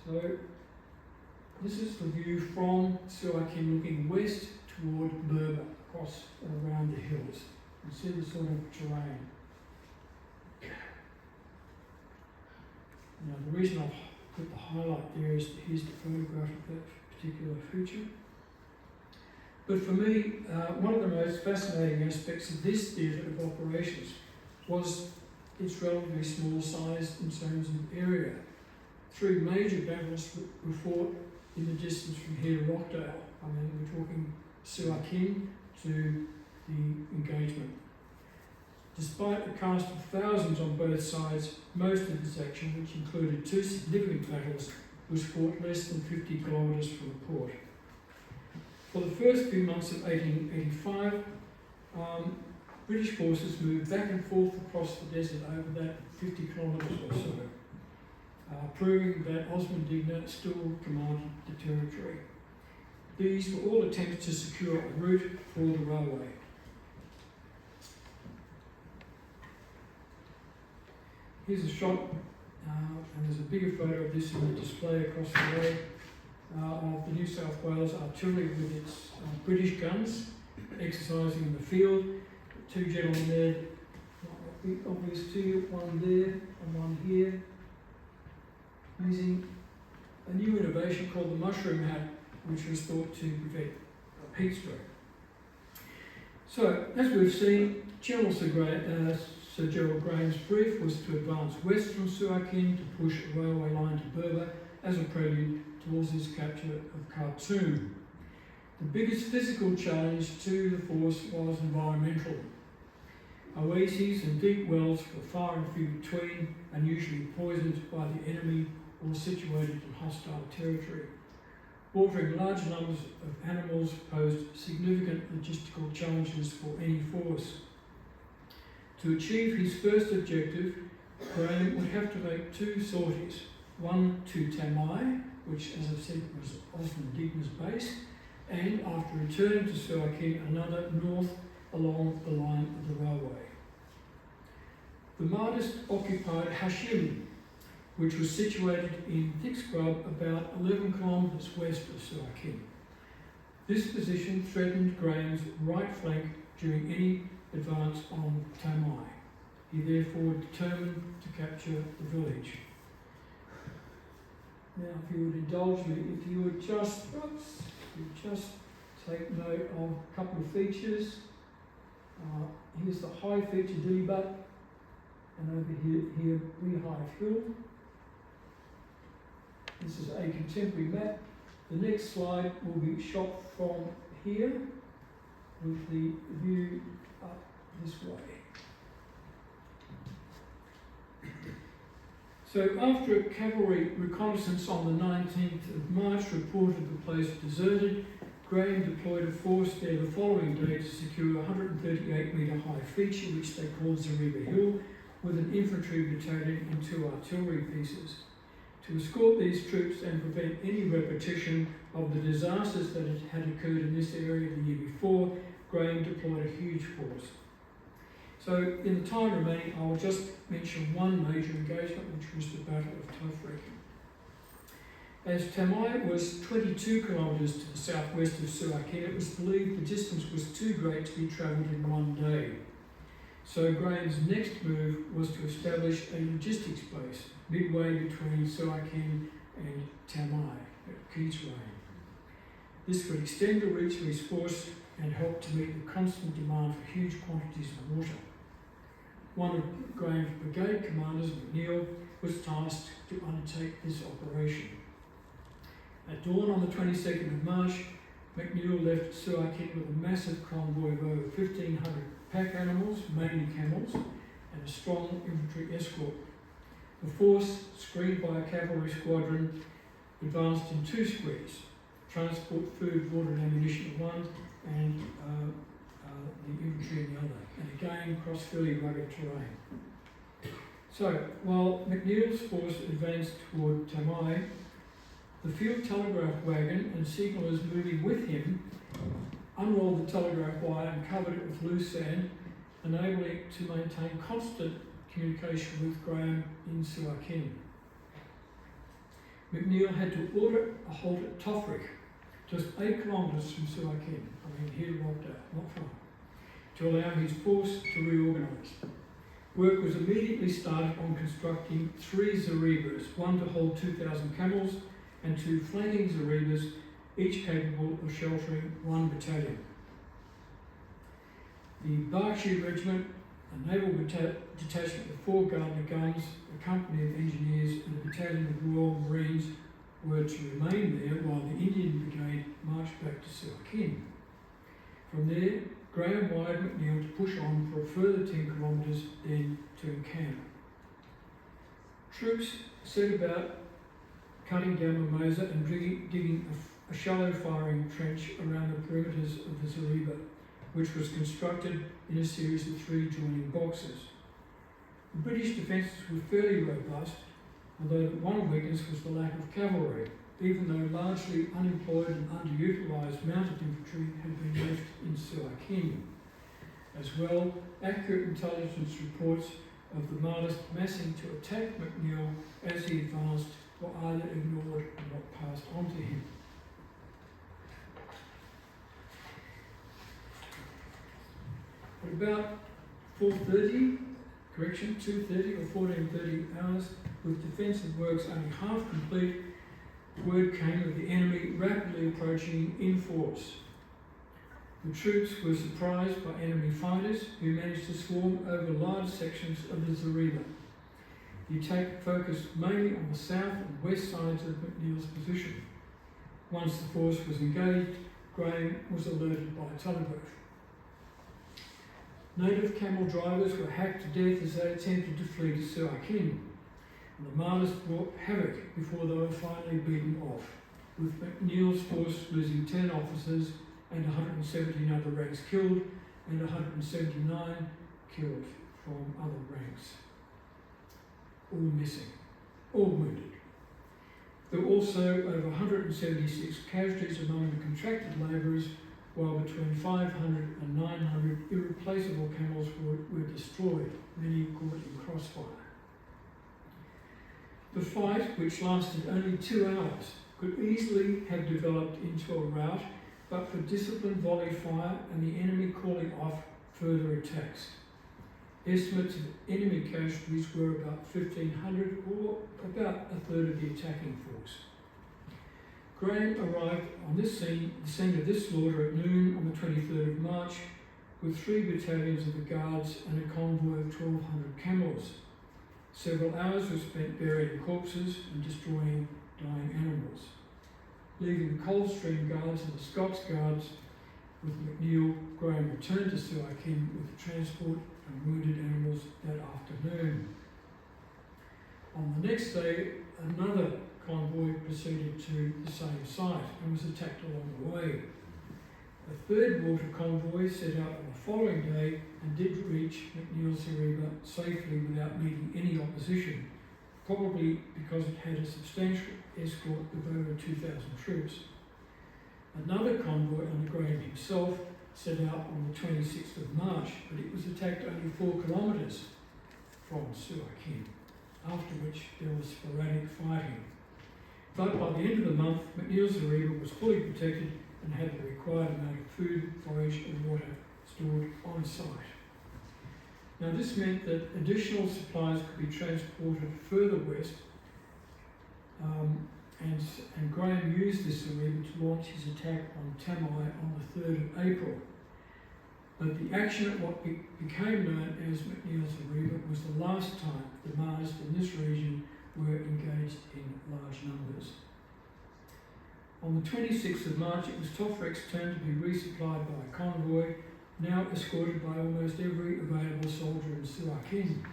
So, this is the view from Suakin looking west toward Berber, across and around the hills. You see the sort of terrain. Now, the reason I've put the highlight there is here's the photograph of that particular feature. But for me, one of the most fascinating aspects of this theatre of operations was its relatively small size in terms of area. 3 major battles were fought in the distance from here to Rockdale. I mean, we're talking Suakin to the engagement. Despite the cast of thousands on both sides, most of this action, which included 2 significant battles, was fought less than 50 kilometres from the port. For the first few months of 1885, British forces moved back and forth across the desert over that 50 kilometres or so, proving that Osman Digna still commanded the territory. These were all attempts to secure a route for the railway. Here's a shot, and there's a bigger photo of this in the display across the way, of the New South Wales artillery with its British guns exercising in the field. 2 gentlemen there, might not be obvious to you, one there and one here, using a new innovation called the mushroom hat, which was thought to prevent heat stroke. So, as we've seen, General Sir Gerald Graham's brief was to advance west from Suakin to push a railway line to Berber as a prelude towards his capture of Khartoum. The biggest physical challenge to the force was environmental. Oases and deep wells were far and few between and usually poisoned by the enemy or situated in hostile territory. Watering large numbers of animals posed significant logistical challenges for any force. To achieve his first objective, Graham would have to make 2 sorties, one to Tamai, which, as I've said, was Osman Digna's base, and after returning to Suakin, another north along the line of the railway. The Mahdists occupied Hashim, which was situated in thick scrub about 11 kilometres west of Suakin. This position threatened Graham's right flank during any advance on Tamai. He therefore determined to capture the village. Now, if you would indulge me, if you would just take note of a couple of features. Here's the high feature Dilibat, and over here Beehive Hill. This is a contemporary map. The next slide will be shot from here with the view up this way. So after a cavalry reconnaissance on the 19th of March reported the place deserted, Graham deployed a force there the following day to secure a 138-metre high feature, which they called Zariba Hill, with an infantry battalion and 2 artillery pieces. To escort these troops and prevent any repetition of the disasters that had occurred in this area the year before, Graham deployed a huge force. So, in the time remaining, I'll just mention one major engagement, which was the Battle of Tafrek. As Tamai was 22 kilometres to the southwest of Suakin, it was believed the distance was too great to be travelled in one day. So Graham's next move was to establish a logistics base midway between Suakin and Tamai at Keats-Rain. This would extend the reach of his force and help to meet the constant demand for huge quantities of water. One of Graham's brigade commanders, McNeill, was tasked to undertake this operation. At dawn on the 22nd of March, McNeill left Suakin with a massive convoy of over 1,500 pack animals, mainly camels, and a strong infantry escort. The force, screened by a cavalry squadron, advanced in 2 squares: transport, food, water and ammunition at one, and the infantry in the other, and again crossed fairly rugged terrain. So, while McNeill's force advanced toward Tamai, the field telegraph wagon and signallers moving with him unrolled the telegraph wire and covered it with loose sand, enabling it to maintain constant communication with Graham in Suakin. McNeill had to order a halt at Tafrek, just 8 kilometres from Suakin, here to Wabda, not far, to allow his force to reorganise. Work was immediately started on constructing 3 zaribas, one to hold 2,000 camels and 2 flanking zaribas, each capable of sheltering 1 battalion. The Berkshire Regiment, a naval detachment of 4 Gardner guns, a company of engineers and a battalion of Royal Marines were to remain there while the Indian Brigade marched back to Suakin. From there, Graham wired McNeill to push on for a further 10 kilometres, then to encamp. Troops set about cutting down Mimosa and digging a shallow firing trench around the perimeters of the Zareba, which was constructed in a series of 3 joining boxes. The British defences were fairly robust, although one weakness was the lack of cavalry, even though largely unemployed and underutilised mounted infantry had been left in Suakin. As well, accurate intelligence reports of the Marlists massing to attack McNeill as he advanced were either ignored or not passed on to him. At about 2:30 or 14:30 hours, with defensive works only half complete, word came of the enemy rapidly approaching in force. The troops were surprised by enemy fighters who managed to swarm over large sections of the Zareba. The attack focused mainly on the south and west sides of McNeill's position. Once the force was engaged, Graham was alerted by a telegraph. Native camel drivers were hacked to death as they attempted to flee to Suakin, and the Marlists wrought havoc before they were finally beaten off, with McNeill's force losing 10 officers and 117 other ranks killed and 179 killed from other ranks. All missing, all wounded. There were also over 176 casualties among the contracted labourers, while between 500 and 900 irreplaceable camels were destroyed, many caught in crossfire. The fight, which lasted only 2 hours, could easily have developed into a rout, but for disciplined volley fire and the enemy calling off further attacks. Estimates of enemy casualties were about 1,500, or about a third of the attacking force. Graham arrived on the scene of this slaughter at noon on the 23rd of March with 3 battalions of the Guards and a convoy of 1,200 camels. Several hours were spent burying corpses and destroying dying animals, leaving the Coldstream Guards and the Scots Guards with McNeill. Graham returned to Suakin with the transport and wounded animals that afternoon. On the next day, another convoy proceeded to the same site and was attacked along the way. A third water convoy set out on the following day and did reach McNeill's Zareba safely without meeting any opposition, probably because it had a substantial escort of over 2,000 troops. Another convoy under Graham himself set out on the 26th of March, but it was attacked only 4 kilometres from Suakin, after which there was sporadic fighting. But by the end of the month, McNeill's Zareba was fully protected and had the required amount of food, forage and water stored on site. Now this meant that additional supplies could be transported further west, and Graham used this Zareba to launch his attack on Tamai on the 3rd of April. But the action at what became known as McNeill's Zareba was the last time the Marlists in this region were engaged in large numbers. On the 26th of March, it was Tofrek's turn to be resupplied by a convoy, now escorted by almost every available soldier in Suakin.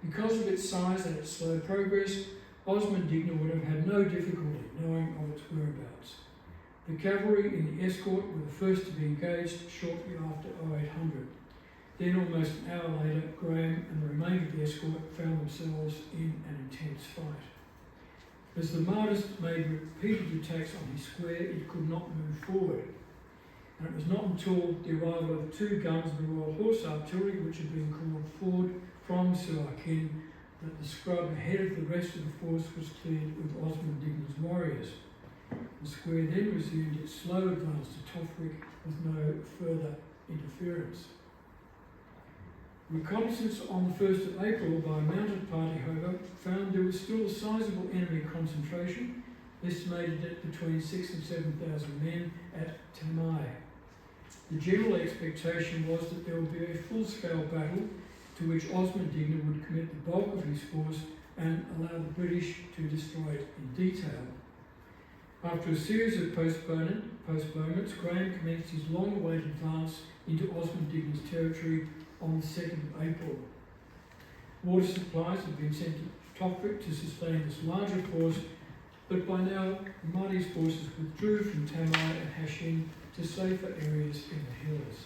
Because of its size and its slow progress, Osman Digna would have had no difficulty knowing of its whereabouts. The cavalry in the escort were the first to be engaged shortly after 0800. Then, almost an hour later, Graham and the remainder of the escort found themselves in an intense fight. As the Marlists made repeated attacks on his square, it could not move forward. And it was not until the arrival of 2 guns of the Royal Horse Artillery, which had been called forward from Suakin, that the scrub ahead of the rest of the force was cleared with Osman Digna's warriors. The square then resumed its slow advance to Tofrek with no further interference. Reconnaissance on the 1st of April by a mounted party, however, found there was still a sizable enemy concentration, estimated at between 6,000 and 7,000 men at Tamai. The general expectation was that there would be a full-scale battle to which Osman Digna would commit the bulk of his force and allow the British to destroy it in detail. After a series of postponements, Graham commenced his long-awaited advance into Osman Digna's territory on the 2nd of April. Water supplies had been sent to Tokvik to sustain this larger force, but by now Mahdi's forces withdrew from Tamai and Hashin to safer areas in the hills.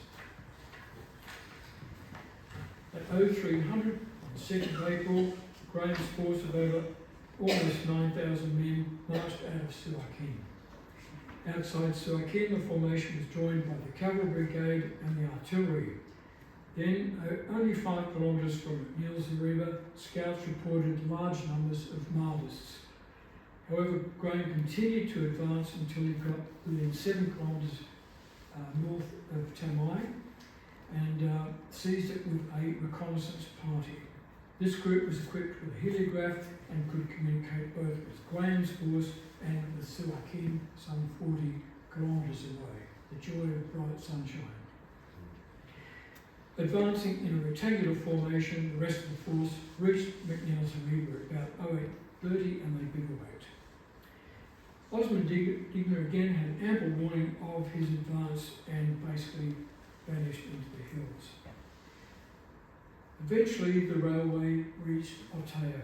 At 0300 on the 2nd of April, Graham's force of over almost 9,000 men marched out of Suakin. Outside Suakin, the formation was joined by the cavalry brigade and the artillery. Then, only 5 kilometres from McNeil's River, scouts reported large numbers of Mahdists. However, Graham continued to advance until he got within 7 kilometres north of Tamai and seized it with a reconnaissance party. This group was equipped with a heliograph and could communicate both with Graham's force and with Suakin, some 40 kilometres away. The joy of bright sunshine. Advancing in a rectangular formation, the rest of the force reached McNeil's River at about 08:30 and they bivouacked. Osman Digna again had ample warning of his advance and basically vanished into the hills. Eventually, the railway reached Oteo,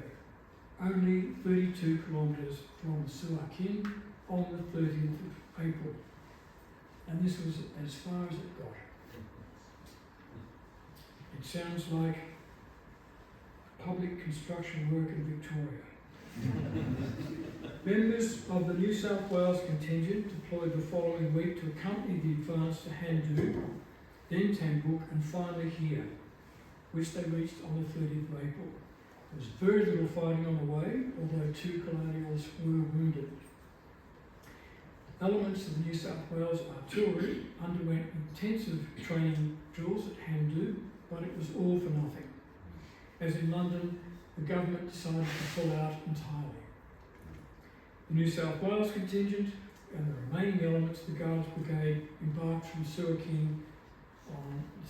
only 32 kilometres from Suakin on the 30th of April. And this was as far as it got. It sounds like public construction work in Victoria. Members of the New South Wales contingent deployed the following week to accompany the advance to Handu, then Tambuk, and finally here, which they reached on the 30th of April. There was very little fighting on the way, although 2 colonials were wounded. Elements of the New South Wales artillery underwent intensive training drills at Handu, but it was all for nothing. As in London, the government decided to pull out entirely. The New South Wales contingent and the remaining elements of the Guards Brigade embarked from Suakin on the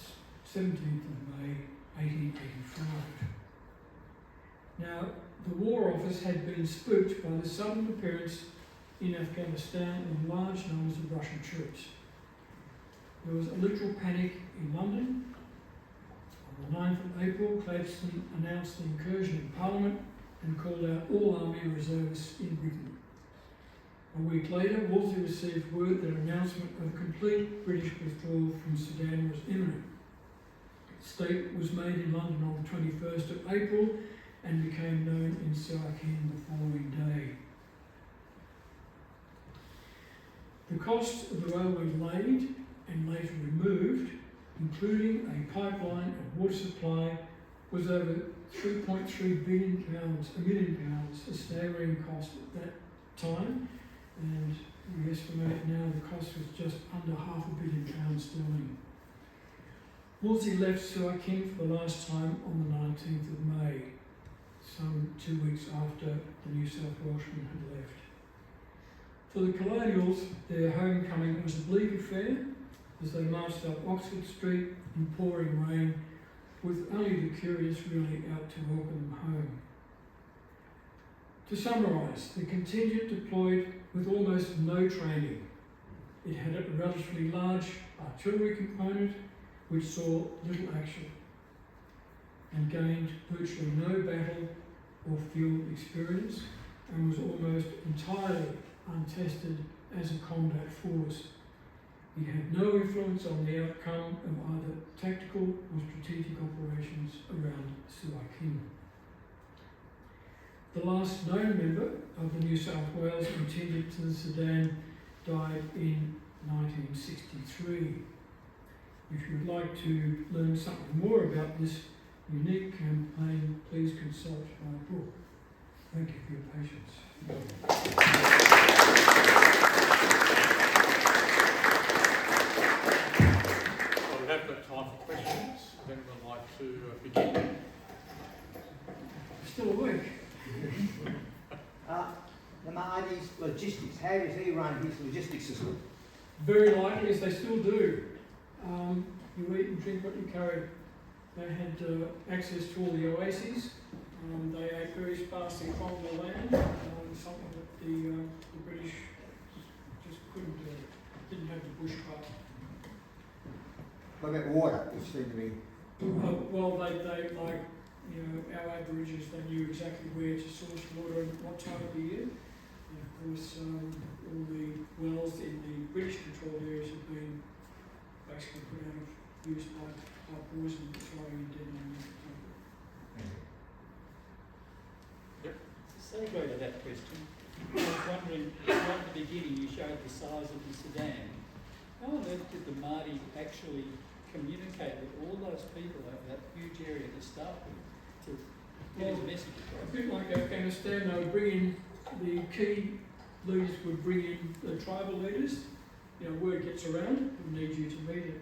17th of May 1885. Now, the War Office had been spooked by the sudden appearance in Afghanistan of large numbers of Russian troops. There was a literal panic in London. On the 9th of April, Gladstone announced the incursion in Parliament and called out all army reservists in Britain. A week later, Wolseley received word that an announcement of complete British withdrawal from Sudan was imminent. The statement was made in London on the 21st of April and became known in Suakin the following day. The cost of the railway laid and later removed, including a pipeline and water supply, was over £3.3 billion, a staggering cost at that time, and we estimate now the cost was just under £500 million sterling. Wolseley left Suakin for the last time on the 19th of May, some 2 weeks after the New South Welshmen had left. For the colonials, their homecoming was a bleak affair as they marched up Oxford Street in pouring rain, with only the curious really out to welcome them home. To summarise, the contingent deployed with almost no training. It had a relatively large artillery component which saw little action and gained virtually no battle or field experience and was almost entirely untested as a combat force. It had no influence on the outcome of either tactical or strategic operations around Suakin. The last known member of the New South Wales contingent to the Sudan died in 1963. If you would like to learn something more about this unique campaign, please consult my book. Thank you for your patience. We have got time for questions. Would anyone like to begin? Still awake. The Mahdi's logistics, how does he run his logistics system? Very likely, as they still do. You eat and drink what you carry. They had access to all the oases. They ate very sparsely from the land, something that the British bushcraft. What about water, which seemed to be, Well, they like, you know, our Aborigines, they knew exactly where to source water and what time of the year. And of course, all the wells in the British controlled areas have been basically put out of use by poison throwing dead on them. To segue to that question, I was wondering, right at the beginning you showed the size of the Sudan. How on earth did the Māori actually communicate with all those people over that huge area to start with, to get his message A across? bit like Afghanistan, they would bring in, the key leaders would bring in the tribal leaders. You know, word gets around, we need you to meet it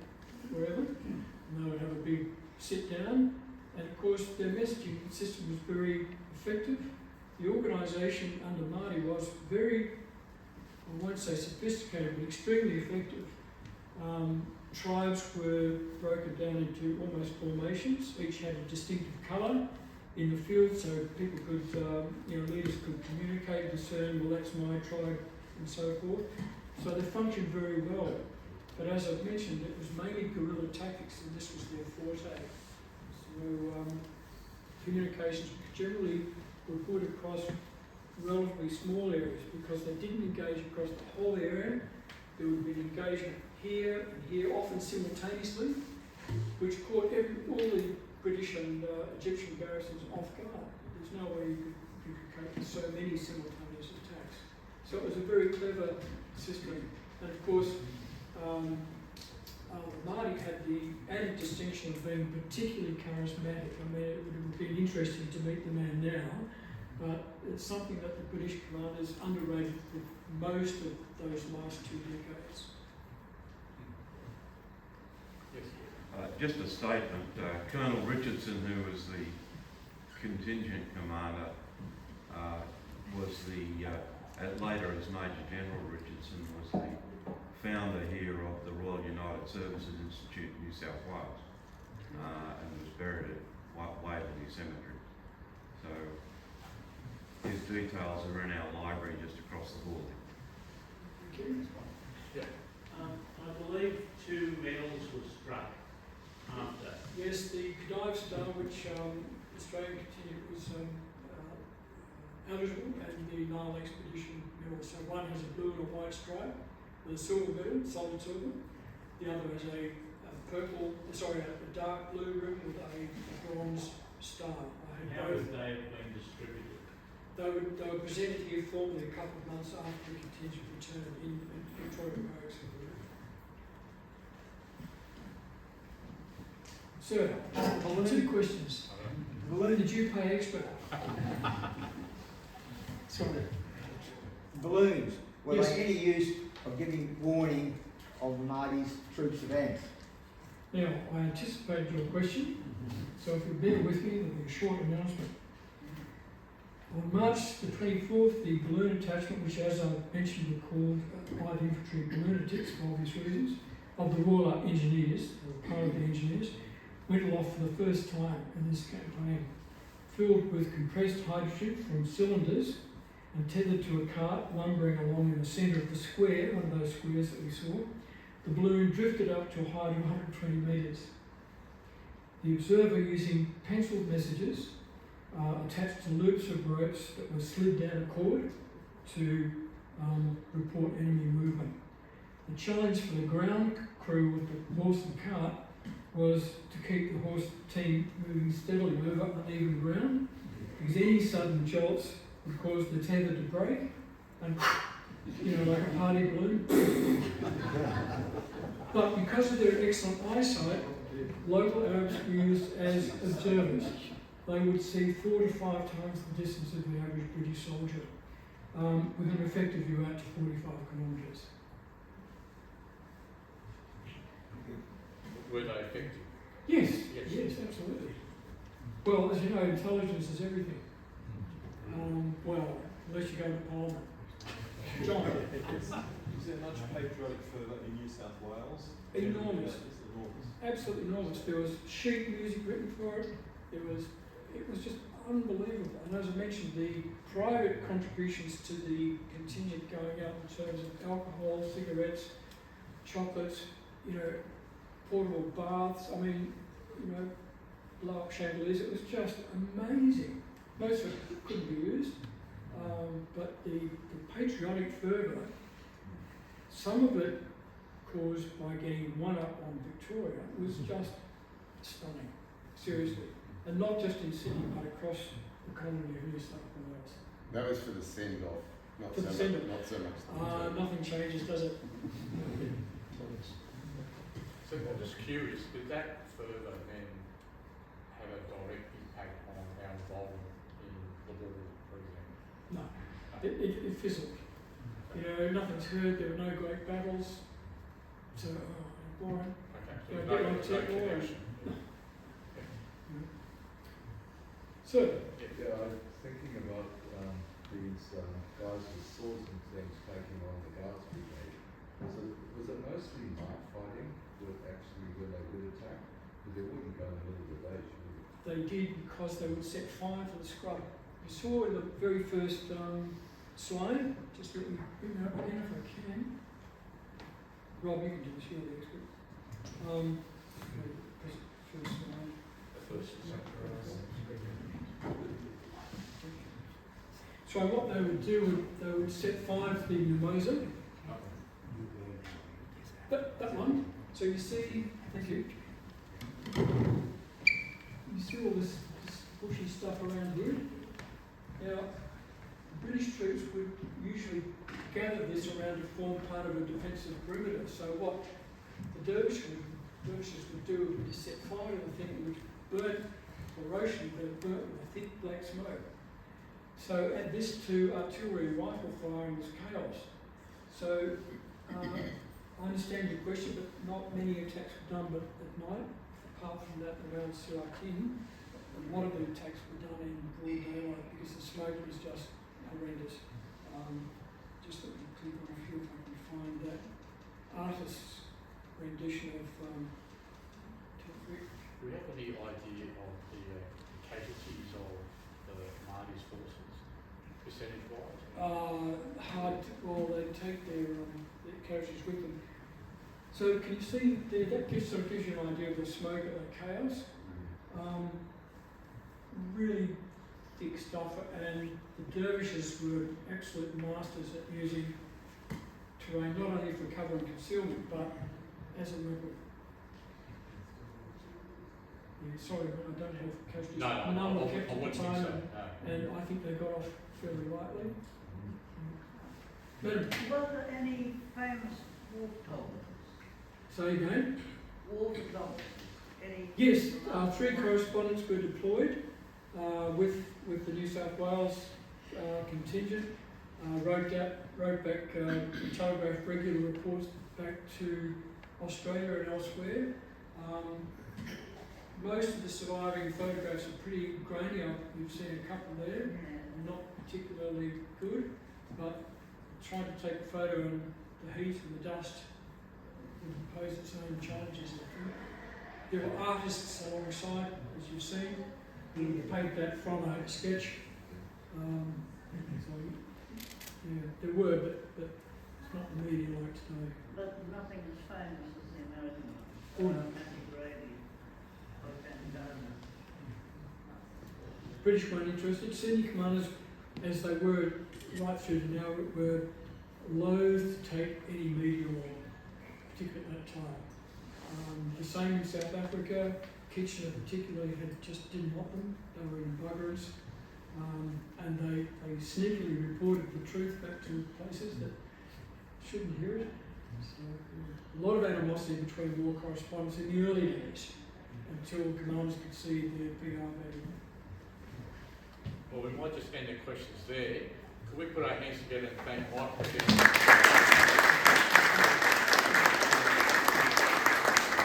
wherever. And they would have a big sit down. And of course, their messaging system was very effective. The organisation under Māori was very, I won't say sophisticated, but extremely effective. Tribes were broken down into almost formations. Each had a distinctive colour in the field, so people could, you know, leaders could communicate, discern, well, that's my tribe, and so forth. So they functioned very well. But as I've mentioned, it was mainly guerrilla tactics, and this was their forte. So communications generally were put across relatively small areas because they didn't engage across the whole area. There would be an engagement here and here, often simultaneously, which caught all the British and Egyptian garrisons off guard. There's no way you could cope with so many simultaneous attacks. So it was a very clever system. And of course, the Māori had the added distinction of being particularly charismatic. I mean, it would have been interesting to meet the man now, but it's something that the British commanders underrated for most of those last 2 decades. Just a statement, Colonel Richardson, who was the contingent commander, was the, later as Major General Richardson, was the founder here of the Royal United Services Institute in New South Wales, and was buried at Waverley Cemetery. So his details are in our library just across the hall. Thank you. I believe 2 medals were struck after. Yes, the Godive Star, which Australian contingent was eligible, and the Nile Expedition medal. So one has a blue and a white stripe with a silver medal, solid silver. The other has a dark blue rim with a bronze star. How would they have been distributed? They were presented here formally a couple of months after the contingent returned in Victoria Barracks. Sir, 2 questions. Did you pay extra? Sorry. balloons, were Yes. they any use of giving warning of Māori's troops advance? Now, I anticipated your question, so if you bear with me, there'll be a short announcement. On March the 24th, the balloon attachment, which as I mentioned were called Light Infantry Balloonatics for obvious reasons, of the Royal Engineers, or part of the engineers, went aloft for the first time in this campaign, filled with compressed hydrogen from cylinders and tethered to a cart lumbering along in the centre of the square, one of those squares that we saw. The balloon drifted up to a height of 120 metres. The observer, using penciled messages, attached to loops of ropes that were slid down a cord to report enemy movement. The challenge for the ground crew with the horse and cart was to keep the horse team moving steadily over uneven ground, because any sudden jolts would cause the tether to break and, like a party balloon. But because of their excellent eyesight, local Arabs were used as observers. They would see 4 to 5 times the distance of the average British soldier, with an effective view out to 45 kilometres. Were they effective? Yes, Yes. yes, absolutely. Well, as you know, intelligence is everything. Unless you go to Parliament. John? Is there much patriotic fervour in New South Wales? Enormous. It's enormous. Absolutely enormous. There was sheet music written for it. It was just unbelievable. And as I mentioned, the private contributions to the contingent going out in terms of alcohol, cigarettes, chocolates, you know, portable baths. I mean, you know, blow-up chandeliers. It was just amazing. Most of it couldn't be used, but the patriotic fervour, some of it caused by getting one up on Victoria, was just stunning, seriously. And not just in Sydney, but across the colony of New South Wales. That was for the send-off, For the send-off. not so much the return. Nothing changes, does it? So I'm just curious, did that further then have a direct impact on our involvement in the war, for example? No, it fizzled. You know, nothing's heard, there were no great battles, so, boring. Okay, so Yeah, there's a bit like no Tet War. connection. So, Yeah, I'm thinking about these guys with swords and things taking on the Guards Brigade. Was it mostly night fighting with actually when they would attack? Because they wouldn't go in the middle of the day, surely. they did because they would set fire to the scrub. You saw in the very first slide, just let me bring that up again if I can. Rob, you can do this, you're the expert. First slide. The first So what they would do, they would set fire to the mimosa. That one. So you see, thank you. You see all this bushy stuff around here. Now, the British troops would usually gather this around to form part of a defensive perimeter. So what the dervishes would do would set fire to the thing, which burnt ferociously, but burnt with a thick black smoke. So add this to artillery rifle firing was chaos. So I understand your question, but not many attacks were done but at night, apart from that around Sudan. A lot of the attacks were done in broad daylight because the smoke was just horrendous. Just let me click on a few if I can find that artist's rendition of Do we have any idea of the casualties of the Mahdi's forces, percentage-wise? well, they take their carriages with them. So can you see there, that sort of gives you an idea of the smoke and the chaos. Really thick stuff, and the dervishes were absolute masters at using terrain, not only for cover and concealment, but as a weapon. Yeah, sorry, but I don't have casualties. No, None were I kept at wouldn't the think time, so. No. and I think they got off fairly lightly. Madam, Were there any famous war dogs? say again? War dogs? Any? Yes, 3 correspondents were deployed with the New South Wales contingent. Wrote back telegraphed regular reports back to Australia and elsewhere. Most of the surviving photographs are pretty grainy. You've seen a couple there, not particularly good, but trying to take a photo in the heat and the dust would pose its own challenges, I think. There were artists alongside, as you've seen, who painted that from a sketch. So, yeah, there were, but it's not the media like today. But nothing as famous as the American Oh, one. no. British weren't interested. Sydney commanders, as they were right through to now, were loath to take any media on, particularly at that time. The same in South Africa. Kitchener particularly just didn't want them. They were in buggers. And they sneakily reported the truth back to places that shouldn't hear it. So, a lot of animosity between war correspondents in the early days until commanders could see their PR value. Well, we might just end the questions there. Could we put our hands together and thank Michael?